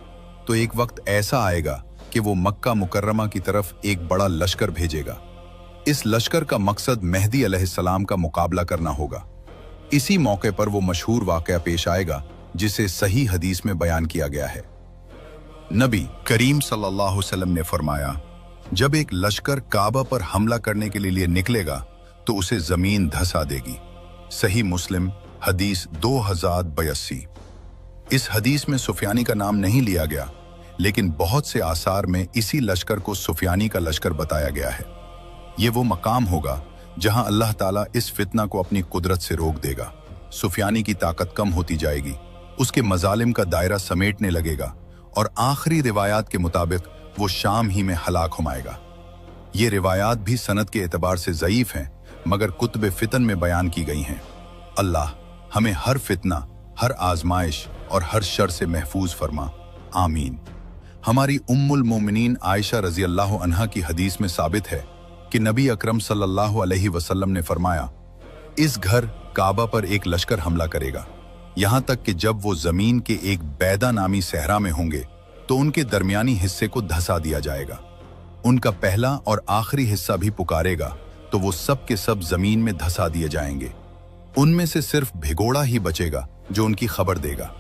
तो एक वक्त ऐसा आएगा कि वो मक्का मुकर्रमा की तरफ एक बड़ा लश्कर भेजेगा। इस लश्कर का मकसद मेहदी अलैहिस्सलाम का मुकाबला करना होगा। इसी मौके पर वो मशहूर वाक़या पेश आएगा जिसे सही हदीस में बयान किया गया है। नबी करीम सल्लल्लाहु अलैहि वसल्लम ने फरमाया, जब एक लश्कर काबा पर हमला करने के लिए निकलेगा तो उसे जमीन धंसा देगी। सही मुस्लिम हदीस 2082। इस हदीस में सुफियानी का नाम नहीं लिया गया, लेकिन बहुत से आसार में इसी लश्कर को सुफियानी का लश्कर बताया गया है। ये वो मकाम होगा जहां अल्लाह ताला इस फितना को अपनी कुदरत से रोक देगा। सुफियानी की ताकत कम होती जाएगी, उसके मजालिम का दायरा समेटने लगेगा और आखिरी रिवायात के मुताबिक वो शाम ही में हलाक हुमाएगा। ये रिवायात भी सनद के एतबार से ज़ईफ हैं, मगर कुतुब फितन में बयान की गई हैं। अल्लाह हमें हर फितना, हर आजमाइश और हर शर से महफूज फरमा, आमीन। हमारी उम्मुल मोमिनीन आयशा रजी अल्लाह अन्हा की हदीस में साबित है कि नबी अकरम सल्लल्लाहु अलैहि वसल्लम ने फरमाया, इस घर काबा पर एक लश्कर हमला करेगा, यहाँ तक कि जब वो जमीन के एक बैदा नामी सहरा में होंगे तो उनके दरमियानी हिस्से को धंसा दिया जाएगा। उनका पहला और आखिरी हिस्सा भी पुकारेगा तो वो सब के सब जमीन में धंसा दिए जाएंगे। उनमें से सिर्फ भिगोड़ा ही बचेगा जो उनकी खबर देगा।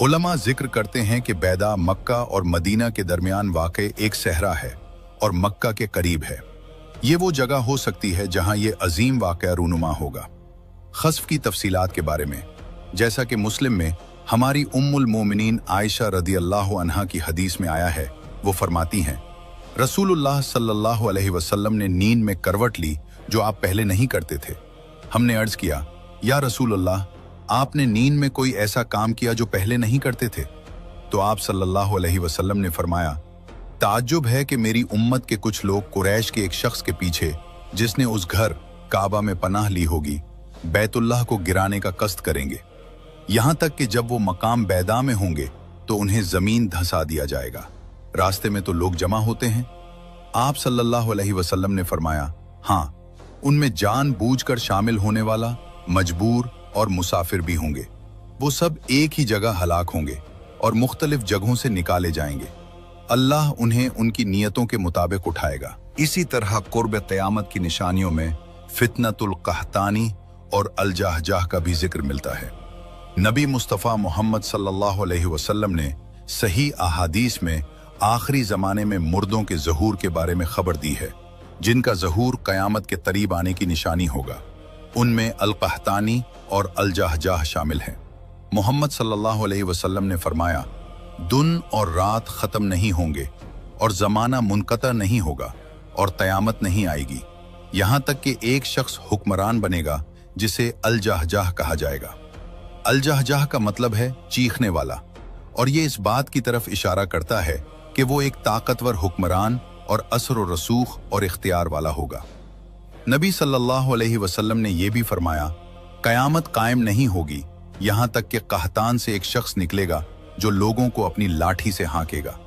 उलमा जिक्र करते हैं कि बैदा मक्का और मदीना के दरमियान वाक़े एक सहरा है और मक्का के करीब है। ये वो जगह हो सकती है जहां ये अजीम वाक़या रूनुमा होगा। खस्फ की तफसीलात के बारे में, जैसा कि मुस्लिम में हमारी उम्मुल मोमिनीन आयशा रदी अल्लाह अन्हा की हदीस में आया है, वो फरमाती हैं, रसूलुल्लाह सल्लल्लाहु अलैहि वसल्लम ने नींद में करवट ली जो आप पहले नहीं करते थे। हमने अर्ज किया, या रसूलुल्लाह, आपने नींद में कोई ऐसा काम किया जो पहले नहीं करते थे? तो आप सल्लल्लाहु अलैहि वसल्लम ने फरमाया, ताज्जुब है कि मेरी उम्मत के कुछ लोग कुरैश के एक शख्स के पीछे, जिसने उस घर काबा में पनाह ली होगी, बैतुल्लाह को गिराने का कष्ट करेंगे। यहां तक कि जब वो मकाम बैदा में होंगे तो उन्हें जमीन धंसा दिया जाएगा। रास्ते में तो लोग जमा होते हैं। आप सल्लल्लाहु अलैहि वसल्लम ने फरमाया, हाँ, उनमें जानबूझकर शामिल होने वाला, मजबूर और मुसाफिर भी होंगे। वो सब एक ही जगह हलाक होंगे और मुख्तलिफ जगहों से निकाले जाएंगे। अल्लाह उन्हें उनकी नियतों के मुताबिक उठाएगा। इसी तरह कुर्ब क़यामत की निशानियों में फितनतुल कहतानी और अल-जहजाह का भी जिक्र मिलता है। नबी मुस्तफ़ा मोहम्मद सल्लल्लाहु अलैहि वसल्लम ने सही अहादीस में आखिरी ज़माने में मुर्दों के ज़हूर के बारे में खबर दी है, जिनका ज़हूर क़यामत के करीब आने की निशानी होगा। उनमें अल-कहतानी और अल-जहजाह शामिल हैं। मोहम्मद सल्लल्लाहु अलैहि वसल्लम ने फरमाया, दिन और रात ख़त्म नहीं होंगे और ज़माना मुनक़ता नहीं होगा और क़यामत नहीं आएगी, यहाँ तक कि एक शख्स हुक्मरान बनेगा जिसे अल-जहजाह कहा जाएगा। अल-जहजाह का मतलब है चीखने वाला, और ये इस बात की तरफ इशारा करता है कि वो एक ताकतवर हुक्मरान और असर व रसूख और इख्तियार वाला होगा। नबी सल्लल्लाहु अलैहि वसल्लम ने यह भी फरमाया, क़यामत कायम नहीं होगी यहाँ तक कि कहतान से एक शख्स निकलेगा जो लोगों को अपनी लाठी से हाँकेगा।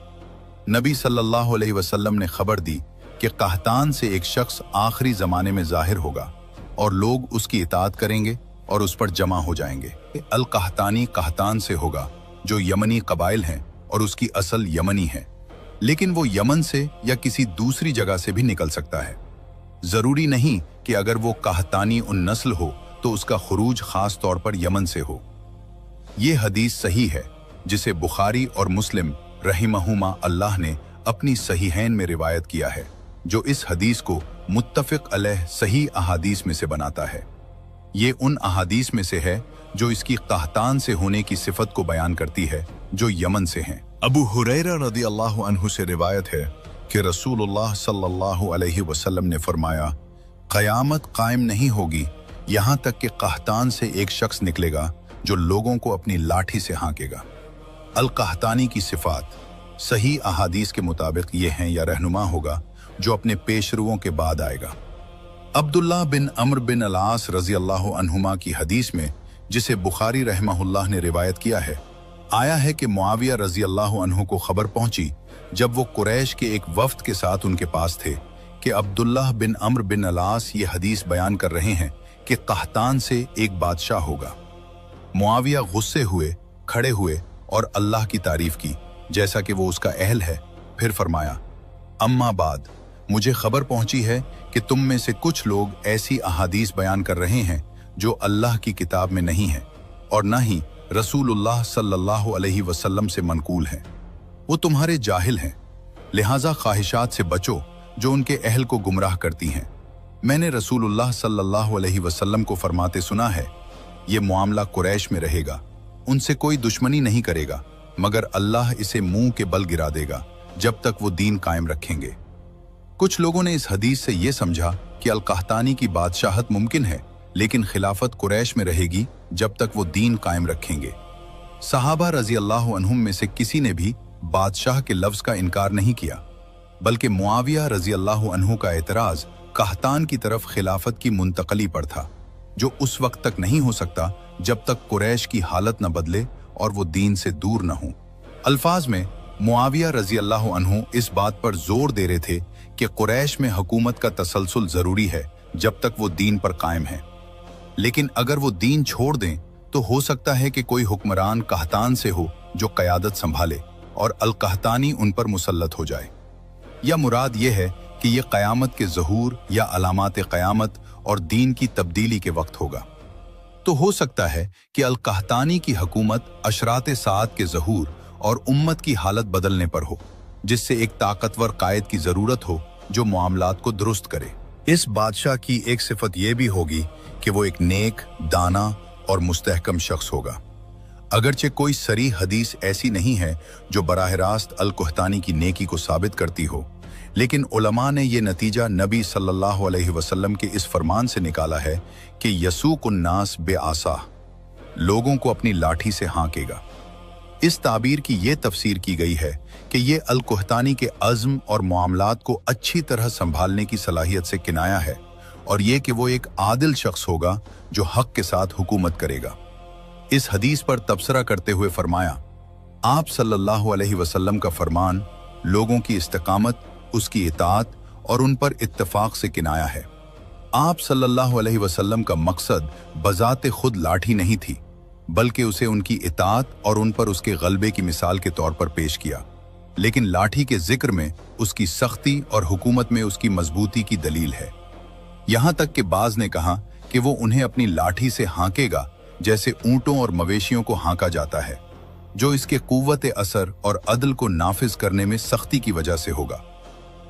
नबी सल्लल्लाहु अलैहि वसल्लम ने खबर दी कि कहतान से एक शख्स आखिरी ज़माने में ज़ाहिर होगा और लोग उसकी इताअत करेंगे और उस पर जमा हो जाएंगे। अल-कहतानी कहतान से होगा जो यमनी कबाइल हैं और उसकी असल यमनी है, लेकिन वो यमन से या किसी दूसरी जगह से भी निकल सकता है। जरूरी नहीं कि अगर वो कहतानी उन नस्ल हो तो उसका खुरूज खास तौर पर यमन से हो। ये हदीस सही है जिसे बुखारी और मुस्लिम रहिमहुमा अल्लाह ने अपनी सहीहैन में रिवायत किया है, जो इस हदीस को मुत्तफ़िक़ अलैह सही अहादीस में से बनाता है। ये उन अहादीस में से है जो इसकी कहतान से होने की सिफत को बयान करती है जो यमन से हैं। अबू हुरैरा रदी अल्लाह अन्हु से रिवायत है कि रसूलुल्लाह सल्लल्लाहु अलैहि वसल्लम ने फरमाया, क़यामत कायम नहीं होगी यहाँ तक कि कहतान से एक शख्स निकलेगा जो लोगों को अपनी लाठी से हाँकेगा। अल-कहतानी की सिफात सही अहादीस के मुताबिक ये हैं या रहनुमा होगा जो अपने पेशरुओं के बाद आएगा। अब्दुल्लाह बिन अम्र बिन अल-आस रज़ी अल्लाह अन्हुमा की हदीस में, जिसे बुखारी रहमहुल्लाह ने रिवायत किया है, आया है कि मुआविया रज़ी अल्लाह अन्हु को खबर पहुंची जब वो कुरैश के एक वफ्द के साथ उनके पास थे कि अब्दुल्लाह बिन अम्र बिन अलास ये हदीस बयान कर रहे हैं कि कहतान से एक बादशाह होगा। मुआविया गुस्से हुए, खड़े हुए और अल्लाह की तारीफ की जैसा कि वो उसका अहल है। फिर फरमाया, अम्मा बाद, मुझे खबर पहुंची है कि तुम में से कुछ लोग ऐसी अहादीस बयान कर रहे हैं जो अल्लाह की किताब में नहीं है और न ही रसूलुल्लाह सल्लल्लाहु अलैहि वसल्लम से मनकूल हैं। वो तुम्हारे जाहिल हैं, लिहाजा ख्वाहिशात से बचो जो उनके अहल को गुमराह करती हैं। मैंने रसूलुल्लाह सल्लल्लाहु अलैहि वसल्लम को फरमाते सुना है, ये मामला कुरैश में रहेगा, उनसे कोई दुश्मनी नहीं करेगा मगर अल्लाह इसे मुंह के बल गिरा देगा जब तक वो दीन कायम रखेंगे। कुछ लोगों ने इस हदीस से ये समझा कि अल-कहतानी की बादशाहत मुमकिन है लेकिन खिलाफत कुरैश में रहेगी जब तक वो दीन कायम रखेंगे। सहाबा रजी अल्लाह अन्हुम में से किसी ने भी बादशाह के लफ्ज का इनकार नहीं किया, बल्कि मुआविया रजी अल्लाह अन्हु का एतराज कहतान की तरफ खिलाफत की मुंतकली पर था, जो उस वक्त तक नहीं हो सकता जब तक कुरैश की हालत न बदले और वो दीन से दूर न हो। अल्फाज में मुआविया रजी अल्लाह अन्हु इस बात पर जोर दे रहे थे कि कुरैश में हुकूमत का तसलसल जरूरी है जब तक वो दीन पर कायम है, लेकिन अगर वो दीन छोड़ दें तो हो सकता है कि कोई हुक्मरान कहतान से हो जो क़यादत संभाले और अल-कहतानी उन पर मुसल्लत हो जाए। या मुराद ये है कि ये क़यामत के ज़हूर या अलामात क़यामत और दीन की तब्दीली के वक्त होगा। तो हो सकता है कि अल-कहतानी की हुकूमत अशरात सात के ज़हूर और उम्मत की हालत बदलने पर हो, जिससे एक ताकतवर कायद की ज़रूरत हो जो मामलात को दुरुस्त करे। इस बादशाह की एक सिफत यह भी होगी कि वो एक नेक, दाना और मुस्तहकम शख्स होगा। अगरचे कोई सरी हदीस ऐसी नहीं है जो बराह रास्त अल-कहतानी की नेकी को साबित करती हो, लेकिन उलमा ने यह नतीजा नबी सल्लल्लाहु अलैहि वसल्लम के इस फरमान से निकाला है कि यसूकुन्नास बेआसा, लोगों को अपनी लाठी से हाँकेगा। इस ताबीर की यह तफसीर की गई है कि यह अल-कहतानी के अज़्म और मामलात को अच्छी तरह संभालने की सलाहियत से किनाया है और यह कि वो एक आदिल शख्स होगा जो हक के साथ हुकूमत करेगा। इस हदीस पर तबसरा करते हुए फरमाया, आप सल्लल्लाहु अलैहि वसल्लम का फरमान लोगों की इस्तिकामत, उसकी इताअत और उन पर इत्तफाक से किनाया है। आप सल्लल्लाहु अलैहि वसल्लम का मकसद बजाते खुद लाठी नहीं थी, बल्कि उसे उनकी इताअत और उन पर उसके गलबे की मिसाल के तौर पर पेश किया, लेकिन लाठी के जिक्र में उसकी सख्ती और हुकूमत में उसकी मजबूती की दलील है। यहां तक कि बाज ने कहा कि वो उन्हें अपनी लाठी से हाँकेगा जैसे ऊंटों और मवेशियों को हाँका जाता है, जो इसके कुव्वत असर और अदल को नाफिज करने में सख्ती की वजह से होगा।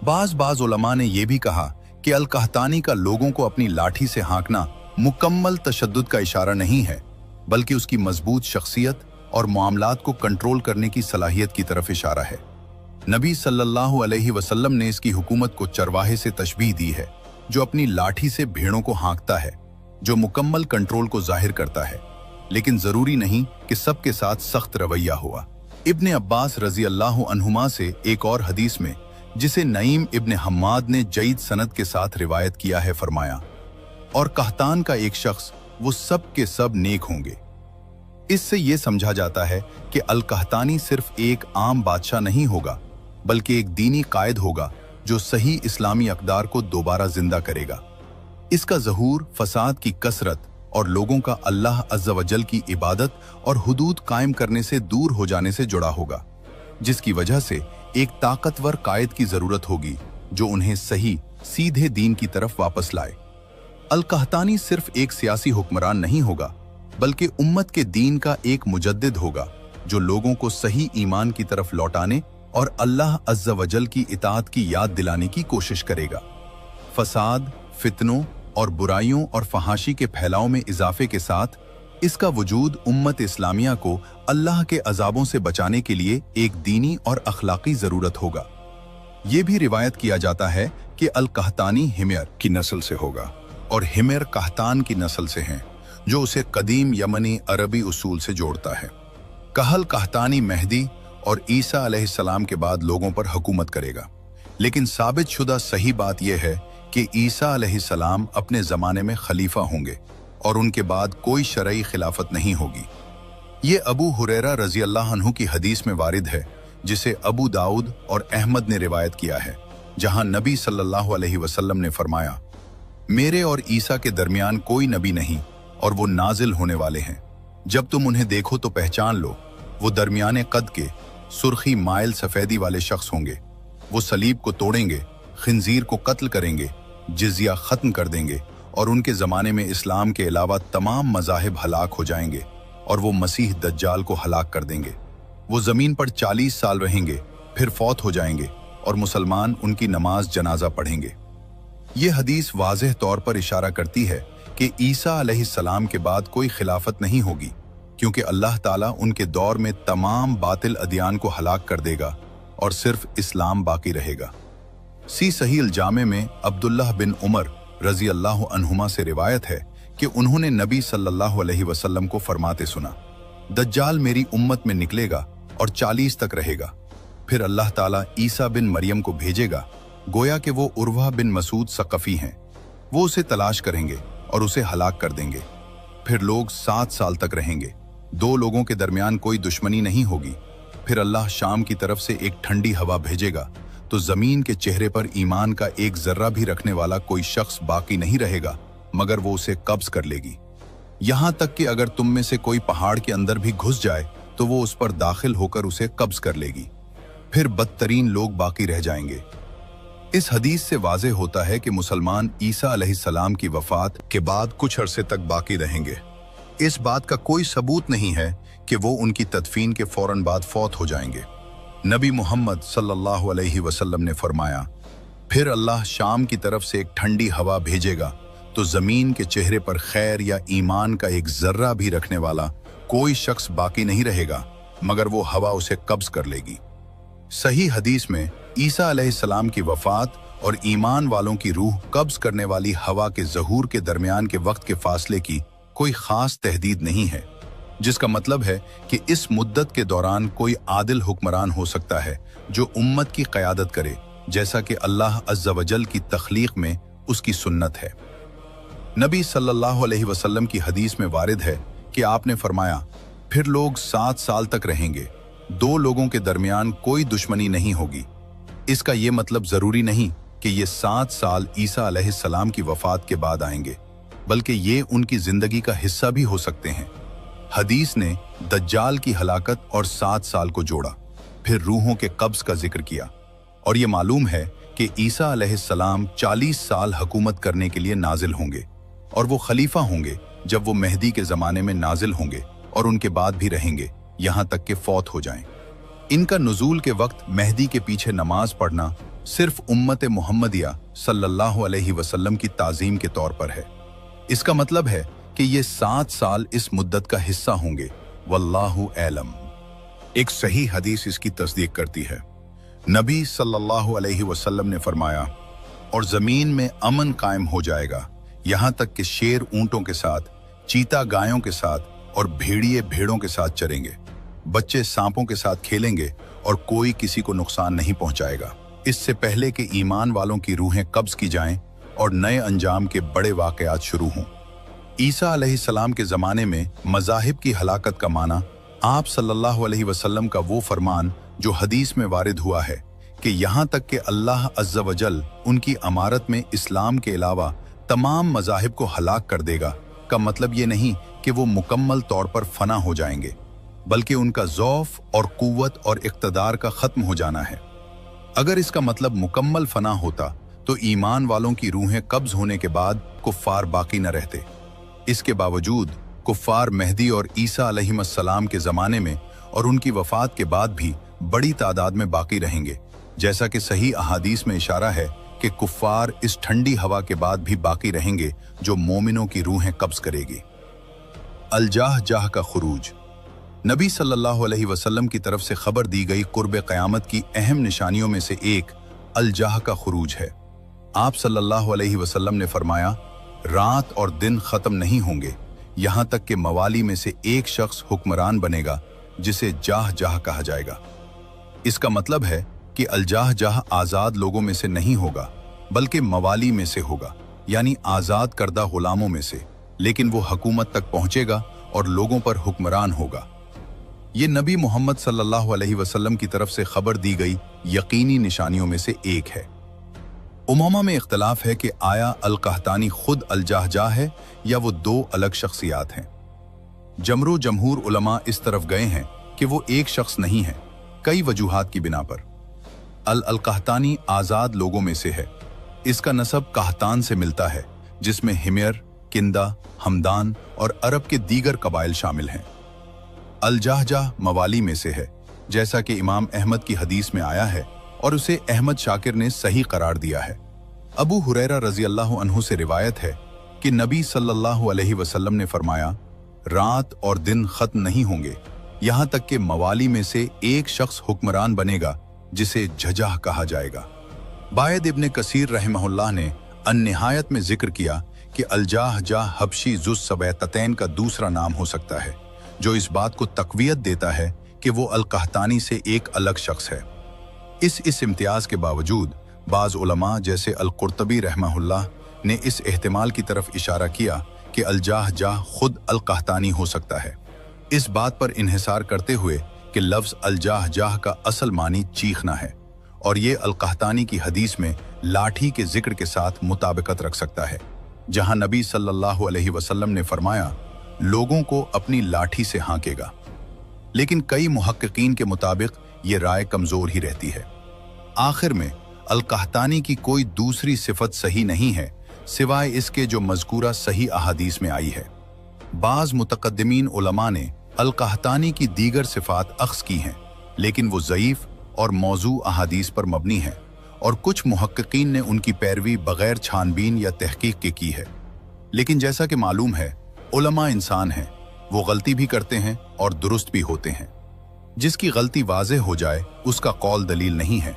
बाज उलमा ने यह भी कहा कि अल-कहतानी का लोगों को अपनी लाठी से हाँकना मुकम्मल तशद्दुद का इशारा नहीं है, बल्कि उसकी मजबूत शख्सियत और मामलात को कंट्रोल करने की सलाहियत की तरफ इशारा है। नबी सल्लल्लाहु अलैहि वसल्लम ने इसकी हुकूमत को चरवाहे से तशबीह दी है, जो अपनी लाठी से भेड़ों को हाँकता है, जो मुकम्मल कंट्रोल को जाहिर करता है, लेकिन जरूरी नहीं कि सबके साथ सख्त रवैया हुआ। इब्ने अब्बास रजी अल्लाह अन्हुमा से एक और हदीस में, जिसे नईम इब्ने हम्माद ने जयीद सनद के साथ रिवायत किया है, फरमाया, और कहतान का एक शख्स, वो सब के सब नेक होंगे। इससे यह समझा जाता है कि अल-कहतानी सिर्फ एक आम बादशाह नहीं होगा, बल्कि एक दीनी कायद होगा जो सही इस्लामी अक़दार को दोबारा जिंदा करेगा। इसका ज़हूर फसाद की कसरत और लोगों का अल्लाह अज़्ज़ा वजल की इबादत और हुदूद कायम करने से दूर हो जाने से जुड़ा होगा, जिसकी वजह से एक ताकतवर कायद की जरूरत होगी जो उन्हें सही सीधे दीन की तरफ वापस लाए। अल-कहतानी सिर्फ एक सियासी हुक्मरान नहीं होगा, बल्कि उम्मत के दीन का एक मुजद्दिद होगा जो लोगों को सही ईमान की तरफ लौटाने और अल्लाह अज़्ज़ा वजल की इताअत की याद दिलाने की कोशिश करेगा। फसाद, फितनों और बुराइयों और फहाशी के फैलाव में इजाफे के साथ इसका वजूद उम्मत इस्लामिया को अल्लाह के अजाबों से बचाने के लिए एक दीनी और अखलाकी जरूरत होगा। ये भी रिवायत किया जाता है कि अल-कहतानी हिमयर की नस्ल से होगा और हिमयर कहतान की नस्ल से हैं, जो उसे कदीम यमनी अरबी उसूल से जोड़ता है। कहल कहतानी मेहदी और ईसा अलैहिस्सलाम के बाद लोगों पर हुकूमत करेगा, लेकिन साबित शुदा सही बात यह है कि ईसा अलैहिस्सलाम अपने ज़माने में खलीफा होंगे और उनके बाद कोई शरई खिलाफत नहीं होगी। ये अबू हुरैरा रजी अल्लाह अन्हु की हदीस में वारिद है, जिसे अबू दाऊद और अहमद ने रिवायत किया है। जहां नबी सल्लल्लाहु अलैहि वसल्लम ने फरमाया, मेरे और ईसा के दरमियान कोई नबी नहीं और वो नाजिल होने वाले हैं। जब तुम उन्हें देखो तो पहचान लो, वो दरमियाने कद के सुर्खी माइल सफेदी वाले शख्स होंगे। वो सलीब को तोड़ेंगे, खिंजीर को कत्ल करेंगे, जिजिया खत्म कर देंगे और उनके ज़माने में इस्लाम के अलावा तमाम मज़ाहिब हलाक हो जाएंगे और वो मसीह दज्जाल को हलाक कर देंगे। वो ज़मीन पर 40 साल रहेंगे, फिर फौत हो जाएंगे और मुसलमान उनकी नमाज जनाजा पढ़ेंगे। ये हदीस वाज़ेह तौर पर इशारा करती है कि ईसा अलैहिस्सलाम के बाद कोई खिलाफत नहीं होगी, क्योंकि अल्लाह ताला उनके दौर में तमाम बातिल अदियान को हलाक कर देगा और सिर्फ इस्लाम बाकी रहेगा। सहीह जामे में अब्दुल्लाह बिन उमर रजी अल्लाह अन्हुमा से रिवायत है कि उन्होंने नबी सल्लल्लाहु अलैहि वसल्लम को फरमाते सुना, दज्जाल मेरी उम्मत में निकलेगा और 40 तक रहेगा। फिर अल्लाह ताला ईसा बिन मरियम को भेजेगा, गोया कि वो उर्वा बिन मसूद सकफी हैं। वो उसे तलाश करेंगे और उसे हलाक कर देंगे। फिर लोग 7 साल तक रहेंगे। 2 लोगों के दरमियान कोई दुश्मनी नहीं होगी। फिर अल्लाह शाम की तरफ से एक ठंडी हवा भेजेगा तो जमीन के चेहरे पर ईमान का एक जर्रा भी रखने वाला कोई शख्स बाकी नहीं रहेगा, मगर वो उसे कब्ज कर लेगी। यहां तक कि अगर तुम में से कोई पहाड़ के अंदर भी घुस जाए तो वो उस पर दाखिल होकर उसे कब्ज कर लेगी। फिर बदतरीन लोग बाकी रह जाएंगे। इस हदीस से वाज़ेह होता है कि मुसलमान ईसा अलैहिस्सलाम की वफात के बाद कुछ अरसे तक बाकी रहेंगे। इस बात का कोई सबूत नहीं है कि वो उनकी तदफीन के फौरन बाद फौत हो जाएंगे। नबी मोहम्मद सल्लल्लाहु अलैहि वसल्लम ने फरमाया, फिर अल्लाह शाम की तरफ से एक ठंडी हवा भेजेगा तो जमीन के चेहरे पर खैर या ईमान का एक जर्रा भी रखने वाला कोई शख्स बाकी नहीं रहेगा, मगर वो हवा उसे कब्ज कर लेगी। सही हदीस में ईसा अलैहिस्सलाम की वफात और ईमान वालों की रूह कब्ज करने वाली हवा के ज़हूर के दरमियान के वक्त के फासले की कोई खास तहदीद नहीं है, जिसका मतलब है कि इस मुद्दत के दौरान कोई आदिल हुक्मरान हो सकता है जो उम्मत की क़यादत करे, जैसा कि अल्लाह अज़्ज़ा वजल की तख्लीक में उसकी सुन्नत है। नबी सल्लल्लाहु अलैहि वसल्लम की हदीस में वारिद है कि आपने फरमाया, फिर लोग 7 साल तक रहेंगे। 2 लोगों के दरमियान कोई दुश्मनी नहीं होगी। इसका ये मतलब जरूरी नहीं कि ये 7 साल ईसा अलैहिस्सलाम की वफात के बाद आएंगे, बल्कि ये उनकी जिंदगी का हिस्सा भी हो सकते हैं। हदीस ने दज्जाल की हलाकत और 7 साल को जोड़ा, फिर रूहों के कब्ज का जिक्र किया, और ये मालूम है कि ईसा अलैहिस्सलाम 40 साल हुकूमत करने के लिए नाजिल होंगे और वो खलीफा होंगे जब वो मेहदी के ज़माने में नाजिल होंगे और उनके बाद भी रहेंगे यहाँ तक कि फौत हो जाएं। इनका नुज़ूल के वक्त मेहदी के पीछे नमाज पढ़ना सिर्फ उम्मत मुहम्मदिया सल्लल्लाहु अलैहि वसल्लम की ताज़ीम के तौर पर है। इसका मतलब है कि ये 7 साल इस मुद्दत का हिस्सा होंगे। वल्लाहु आलम। एक सही हदीस इसकी तस्दीक करती है। नबी सल्लल्लाहु अलैहि वसल्लम ने फरमाया, और ज़मीन में अमन कायम हो जाएगा, यहाँ तक कि शेर ऊँटों के साथ, चीता गायों के साथ और भेड़िए भेड़ों के साथ चरेंगे। बच्चे सांपों के साथ खेलेंगे और कोई किसी को नुकसान नहीं पहुंचाएगा, इससे पहले कि ईमान वालों की रूहें कब्ज की जाएं और नए अंजाम के बड़े वाकयात शुरू हों। ईसा अलैहिस्सलाम के ज़माने में मज़ाहिब की हलाकत का माना आप सल्लल्लाहु अलैहि वसल्लम का वो फरमान जो हदीस में वारिद हुआ है कि यहाँ तक कि अल्लाह अज़्ज़ा वजल उनकी अमारत में इस्लाम के अलावा तमाम मज़ाहिब को हलाक कर देगा, का मतलब ये नहीं कि वो मुकम्मल तौर पर फना हो जाएंगे, बल्कि उनका ज़ौफ़ और कुव्वत और इक़्तिदार का ख़त्म हो जाना है। अगर इसका मतलब मुकम्मल फना होता तो ईमान वालों की रूहें कब्ज़ होने के बाद कुफ़ार बाकी न रहते। इसके बावजूद कुफ़ार मेहदी और ईसा अलैहिस्सलाम के ज़माने में और उनकी वफ़ात के बाद भी बड़ी तादाद में बाकी रहेंगे, जैसा कि सही अहादीस में इशारा है कि कुफ़ार इस ठंडी हवा के बाद भी बाकी रहेंगे जो मोमिनों की रूहें कब्ज़ करेगी। अलजाह जाह का खुरूज। नबी सल्लल्लाहु अलैहि वसल्लम की तरफ से खबर दी गई कुर्ब क़यामत की अहम निशानियों में से एक अलजाह का खुरूज है। आप सल्लल्लाहु अलैहि वसल्लम ने फरमाया, रात और दिन ख़त्म नहीं होंगे यहाँ तक कि मवाली में से एक शख्स हुक्मरान बनेगा जिसे जाह जाह कहा जाएगा। इसका मतलब है कि अलजाह जाह आज़ाद लोगों में से नहीं होगा, बल्कि मवाली में से होगा, यानी आज़ाद करदा गुलामों में से, लेकिन वो हुकूमत तक पहुंचेगा और लोगों पर हुक्मरान होगा। ये नबी मोहम्मद सल्लल्लाहु अलैहि वसल्लम की तरफ से खबर दी गई यकीनी निशानियों में से एक है। उमामा में इख्तलाफ है कि आया अल-कहतानी खुद अल-जहजाह है या वो दो अलग शख्सियात हैं। जमरू जमहूर उलमा इस तरफ गए हैं कि वो एक शख्स नहीं है, कई वजूहात की बिना पर। अल-कहतानी आज़ाद लोगों में से है। इसका नसब कहतान से मिलता है, जिसमें हिमयर, किंदा, हमदान और अरब के दीगर कबाइल शामिल हैं। अल-जहजाह मवाली में से है, जैसा कि इमाम अहमद की हदीस में आया है और उसे अहमद शाकिर ने सही करार दिया है। अबू हुरैरा रज़ी अल्लाहु अन्हु से रिवायत है कि नबी सल्लल्लाहु अलैहि वसल्लम ने फरमाया, रात और दिन खत्म नहीं होंगे यहाँ तक कि मवाली में से एक शख्स हुक्मरान बनेगा जिसे झजाह कहा जाएगा। बायद इब्न कसीर रहमहुल्लाह ने अन-निहायत में जिक्र किया कि अल-जहजाह हबशी जुस सबैततैन का दूसरा नाम हो सकता है, जो इस बात को तक़वियत देता है कि वो अल-कहतानी से एक अलग शख्स है। इस इम्तियाज के बावजूद बाज़ उलमा जैसे अल-कुर्तबी रहमहुल्लाह ने इस एहतिमाल की तरफ इशारा किया कि अल-जहजाह खुद अल-कहतानी हो सकता है, इस बात पर इन्हिसार करते हुए कि लफ्ज़ अल-जहजाह का असल मानी चीखना है और ये अल-कहतानी की हदीस में लाठी के जिक्र के साथ मुताबिकत रख सकता है, जहां नबी सल्लल्लाहु अलैहि वसल्लम ने फरमाया, लोगों को अपनी लाठी से हाँकेगा। लेकिन कई मुहक्किकीन के मुताबिक ये राय कमजोर ही रहती है। आखिर में अल-कहतानी की कोई दूसरी सिफत सही नहीं है सिवाय इसके जो मज़कूरा सही अहादीस में आई है। बाज़ मुतक़द्दिमीन उलमा ने अल-कहतानी की दीगर सिफात अख्ज़ की हैं, लेकिन वो ज़ईफ़ और मौजू अहादीस पर मबनी है और कुछ मुहक्किकीन ने उनकी पैरवी बग़ैर छानबीन या तहक़ीक़ के की है। लेकिन जैसा कि मालूम है, उलमा इंसान हैं, वो गलती भी करते हैं और दुरुस्त भी होते हैं। जिसकी गलती वाज़ेह हो जाए उसका कौल दलील नहीं है,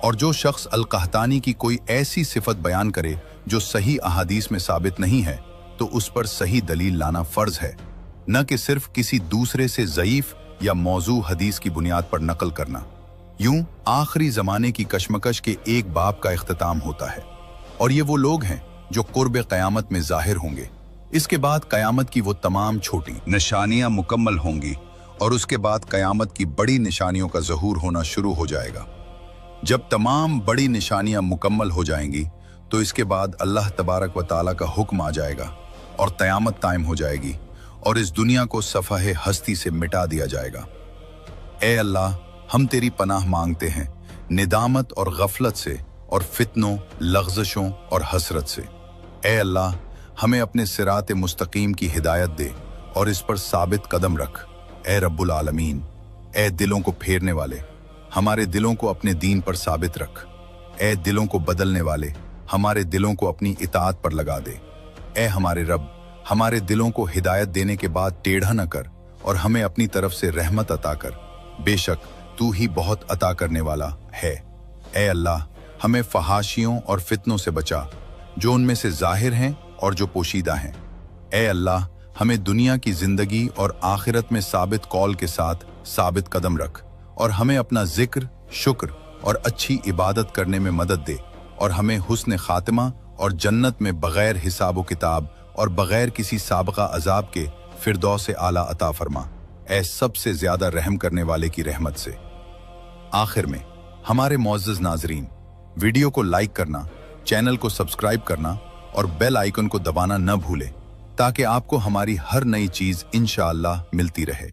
और जो शख्स अल-कहतानी की कोई ऐसी सिफत बयान करे जो सही अहादीस में साबित नहीं है, तो उस पर सही दलील लाना फ़र्ज है, न कि सिर्फ किसी दूसरे से ज़ईफ़ या मौजू हदीस की बुनियाद पर नकल करना। यूं आखिरी ज़माने की कशमकश के एक बाब का इख्तिताम होता है, और ये वो लोग हैं जो कुर्ब क़यामत में ज़ाहिर होंगे। इसके बाद क़यामत की वो तमाम छोटी निशानियां मुकम्मल होंगी और उसके बाद क़यामत की बड़ी निशानियों का ज़हूर होना शुरू हो जाएगा। जब तमाम बड़ी निशानियां मुकम्मल हो जाएंगी तो इसके बाद अल्लाह तबारक व तआला का हुक्म आ जाएगा और क़यामत कायम हो जाएगी और इस दुनिया को सफ़हे हस्ती से मिटा दिया जाएगा। ए अल्लाह, हम तेरी पनाह मांगते हैं निदामत और गफलत से और फितनों, लग़ज़शों और हसरत से। ए अल्लाह, हमें अपने सिरात मुस्तकीम की हिदायत दे और इस पर साबित कदम रख। ए रब्बुल आलमीन, ए दिलों को फेरने वाले, हमारे दिलों को अपने दीन पर साबित रख। ए दिलों को बदलने वाले, हमारे दिलों को अपनी इताअत पर लगा दे। ए हमारे रब, हमारे दिलों को हिदायत देने के बाद टेढ़ा न कर और हमें अपनी तरफ से रहमत अता कर। बेशक तू ही बहुत अता करने वाला है। ए अल्लाह, हमें फहाशियों और फितनों से बचा, जो उनमें से जाहिर हैं और जो पोशीदा हैं। ए अल्लाह, हमें दुनिया की जिंदगी और आखिरत में साबित कौल के साथ साबित कदम रख और हमें अपना जिक्र, शुक्र और अच्छी इबादत करने में मदद दे और हमें हुस्न खातिमा और जन्नत में बगैर हिसाब व किताब और बगैर किसी साबका अजाब के फिरदौस आला अता फरमा। ऐ सबसे ज्यादा रहम करने वाले की रहमत से। आखिर में हमारे मुअज़्ज़ज़ नाज़रीन, वीडियो को लाइक करना, चैनल को सब्सक्राइब करना और बेल आइकन को दबाना न भूलें, ताकि आपको हमारी हर नई चीज इंशाअल्लाह मिलती रहे।